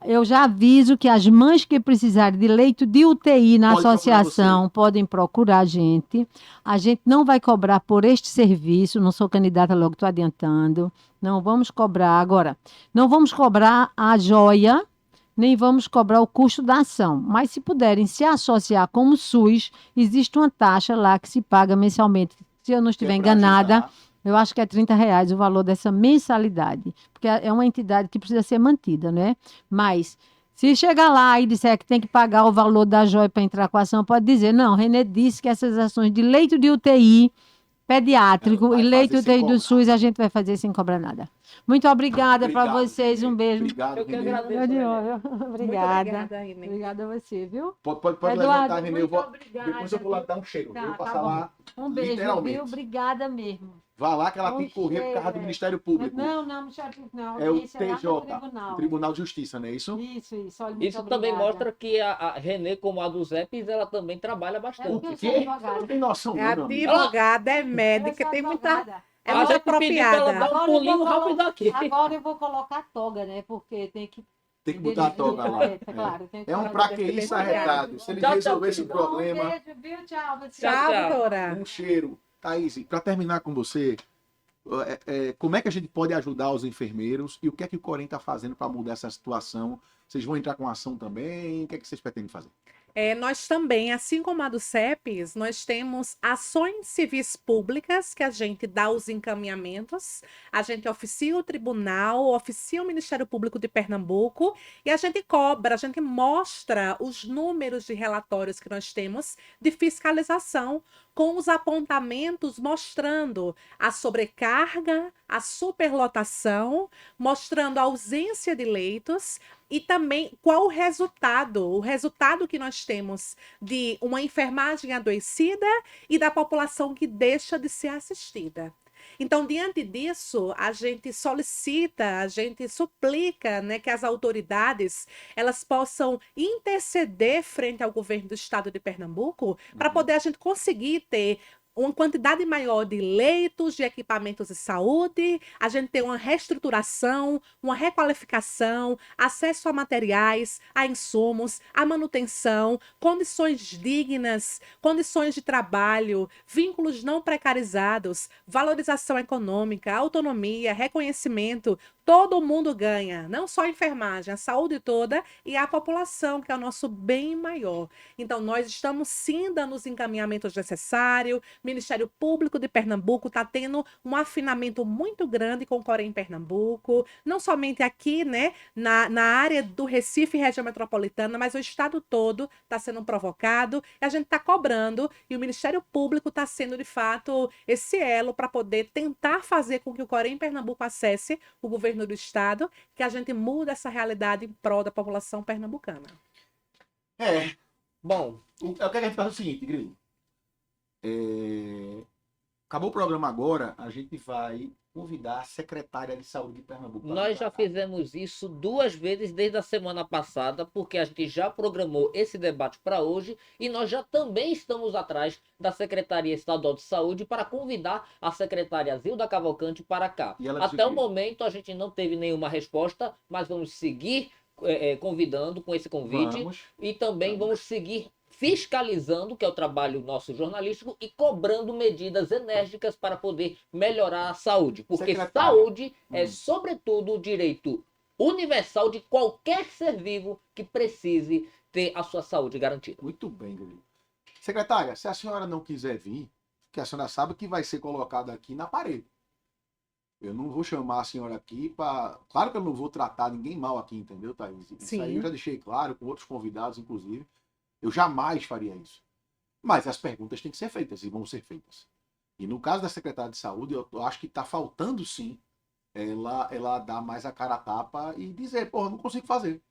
Eu já aviso que as mães que precisarem de leito de UTI na Pode procurar associação podem procurar a gente. A gente não vai cobrar por este serviço, não sou candidata logo, estou adiantando. Não vamos cobrar. Agora, não vamos cobrar a joia, nem vamos cobrar o custo da ação. Mas se puderem se associar como SUS, existe uma taxa lá que se paga mensalmente. Se eu não Que é estiver pra enganada, ajudar. eu acho que é R$ 30 o valor dessa mensalidade, porque é uma entidade que precisa ser mantida, né? Mas se chegar lá e disser que tem que pagar o valor da joia para entrar com a ação, pode dizer: não, Renê disse que essas ações de leito de UTI pediátrico Ela vai e leito de fazer sem UTI do cobrar. SUS a gente vai fazer sem cobrar nada. Muito obrigada para Obrigado, vocês. Um beijo. Obrigado, Eu que Renê. agradeço. Obrigada. Muito Obrigada. obrigada, Renê. Obrigada a você, viu? Pode Eduardo, levantar, Renê. muito obrigada, Depois eu vou lá viu? dar um cheiro. Tá, Eu vou tá passar bom. lá, Um beijo, literalmente. viu? Obrigada mesmo. Vá lá que ela tem Um que correr por causa do cheiro, Ministério Público. Não, Ministério Público não. É o Audiência lá no TJ, tribunal. o Tribunal de Justiça, não é isso? Isso. Olha, muito Isso também obrigada. mostra que a Renê, como a dos apps, ela também trabalha É bastante. porque eu sou Você advogada. não tem noção, É não, meu amigo. advogada, é Eu médica, sou tem muita. advogada. É A muito gente pediu pra ela apropriada. dar um Agora eu vou pulinho colo- rápido aqui. Agora eu vou colocar toga, né? Porque tem que. Tem que botar a toga lá. É, claro, tem que É um colocar. praqueísta Obrigado. arretado. Se ele Tchau, tchau, resolvesse o querida. problema, Um beijo, viu? Tchau, você. Tchau, Tchau, tchau. doutora. um cheiro. Thaís, para terminar com você, como é que a gente pode ajudar os enfermeiros e o que é que o Corém está fazendo para mudar essa situação? Vocês vão entrar com ação também? O que é que vocês pretendem fazer? Nós também, assim como a do CEPES, nós temos ações civis públicas que a gente dá os encaminhamentos, a gente oficia o tribunal, oficia o Ministério Público de Pernambuco e a gente cobra, a gente mostra os números de relatórios que nós temos de fiscalização com os apontamentos mostrando a sobrecarga, a superlotação, mostrando a ausência de leitos e também qual o resultado que nós temos de uma enfermagem adoecida e da população que deixa de ser assistida. Então, diante disso, a gente solicita, a gente suplica, né, que as autoridades elas possam interceder frente ao governo do estado de Pernambuco para poder a gente conseguir ter uma quantidade maior de leitos, de equipamentos de saúde, a gente ter uma reestruturação, uma requalificação, acesso a materiais, a insumos, a manutenção, condições dignas, condições de trabalho, vínculos não precarizados, valorização econômica, autonomia, reconhecimento. Todo mundo ganha, não só a enfermagem, a saúde toda e a população, que é o nosso bem maior. Então, nós estamos sim dando os encaminhamentos necessários. Ministério Público de Pernambuco está tendo um afinamento muito grande com o Corém Pernambuco, não somente aqui, né, na área do Recife e região metropolitana, mas o estado todo está sendo provocado e a gente está cobrando e o Ministério Público está sendo, de fato, esse elo para poder tentar fazer com que o Corém Pernambuco acesse o governo do estado, que a gente muda essa realidade em prol da população pernambucana. Bom, O que a gente faz é o seguinte, Grilo. Acabou o programa agora, a gente vai convidar a secretária de saúde de Pernambuco. pra nós vir já pra cá. fizemos isso 2 vezes desde a semana passada, porque a gente já programou esse debate para hoje e nós já também estamos atrás da Secretaria Estadual de Saúde para convidar a secretária Zilda Cavalcante para cá. E ela disse Até o o quê? momento a gente não teve nenhuma resposta, mas vamos seguir convidando com esse convite. Vamos. E também vamos seguir fiscalizando, que é o trabalho nosso jornalístico, e cobrando medidas enérgicas para poder melhorar a saúde. Porque Secretária. saúde é, sobretudo, o direito universal de qualquer ser vivo que precise ter a sua saúde garantida. Muito bem, Grilo. Secretária, se a senhora não quiser vir, que a senhora sabe que vai ser colocado aqui na parede. Eu não vou chamar a senhora aqui para. Claro que eu não vou tratar ninguém mal aqui, entendeu, Thaís? Isso Sim. aí eu já deixei claro, com outros convidados, inclusive. Eu jamais faria isso. Mas as perguntas têm que ser feitas e vão ser feitas. E no caso da secretária de saúde, eu acho que está faltando sim ela dar mais a cara a tapa e dizer, porra, eu não consigo fazer.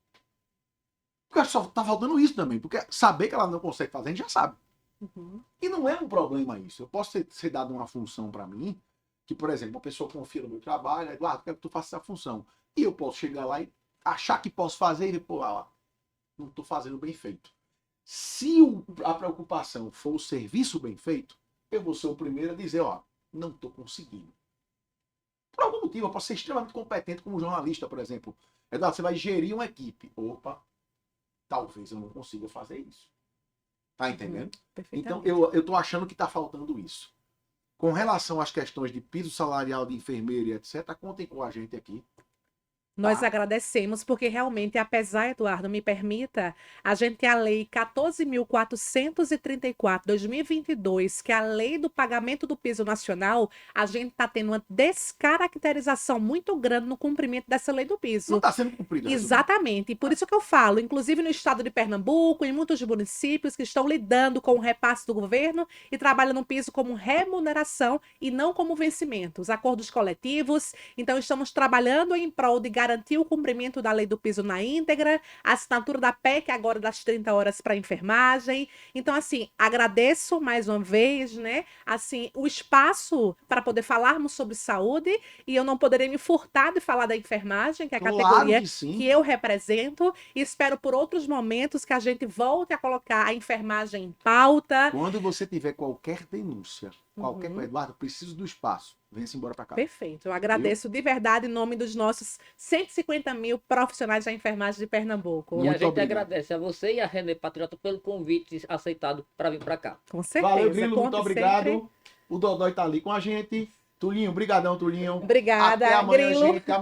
Porque só tá faltando isso também. Porque saber que ela não consegue fazer, a gente já sabe. Uhum. E não é um problema isso. Eu posso ser dado uma função para mim, que, por exemplo, uma pessoa confia no meu trabalho, Eduardo, quero que tu faça essa função. E eu posso chegar lá e achar que posso fazer e, pô, não estou fazendo bem feito. Se a preocupação for o serviço bem feito, eu vou ser o primeiro a dizer, ó, não estou conseguindo. Por algum motivo, eu posso ser extremamente competente como jornalista, por exemplo. Eduardo, você vai gerir uma equipe. Opa, talvez eu não consiga fazer isso. Tá entendendo? Então, Perfeitamente. eu tô achando que tá faltando isso. Com relação às questões de piso salarial de enfermeiro e etc., contem com a gente aqui. Nós Tá. agradecemos, porque realmente, apesar, Eduardo, me permita, a gente tem a Lei 14.434, 2022, que é a lei do pagamento do piso nacional, a gente está tendo uma descaracterização muito grande no cumprimento dessa lei do Não piso. está sendo cumprida. Exatamente, e por isso que eu falo, inclusive no estado de Pernambuco, em muitos municípios que estão lidando com o repasse do governo e trabalham no piso como remuneração e não como vencimento, os acordos coletivos. Então, estamos trabalhando em prol de garantir o cumprimento da lei do piso na íntegra, a assinatura da PEC agora das 30 horas para enfermagem. Então, assim, agradeço mais uma vez, né, assim, o espaço para poder falarmos sobre saúde, e eu não poderia me furtar de falar da enfermagem, que é a Claro categoria que sim. que eu represento, e espero por outros momentos que a gente volte a colocar a enfermagem em pauta. Quando você tiver qualquer denúncia, qualquer Uhum. coisa, Eduardo, preciso do espaço. Venha-se embora para cá. Perfeito. Eu agradeço de verdade em nome dos nossos 150 mil profissionais da enfermagem de Pernambuco. E a Muito gente obrigado. agradece a você e a René Patriota pelo convite aceitado para vir para cá. Com certeza. Valeu, Grilo, muito Conte obrigado. sempre. O Dodói tá ali com a gente. Tulinho, brigadão, Tulinho. Obrigada, Até amanhã, Grilo. gente. Amanhã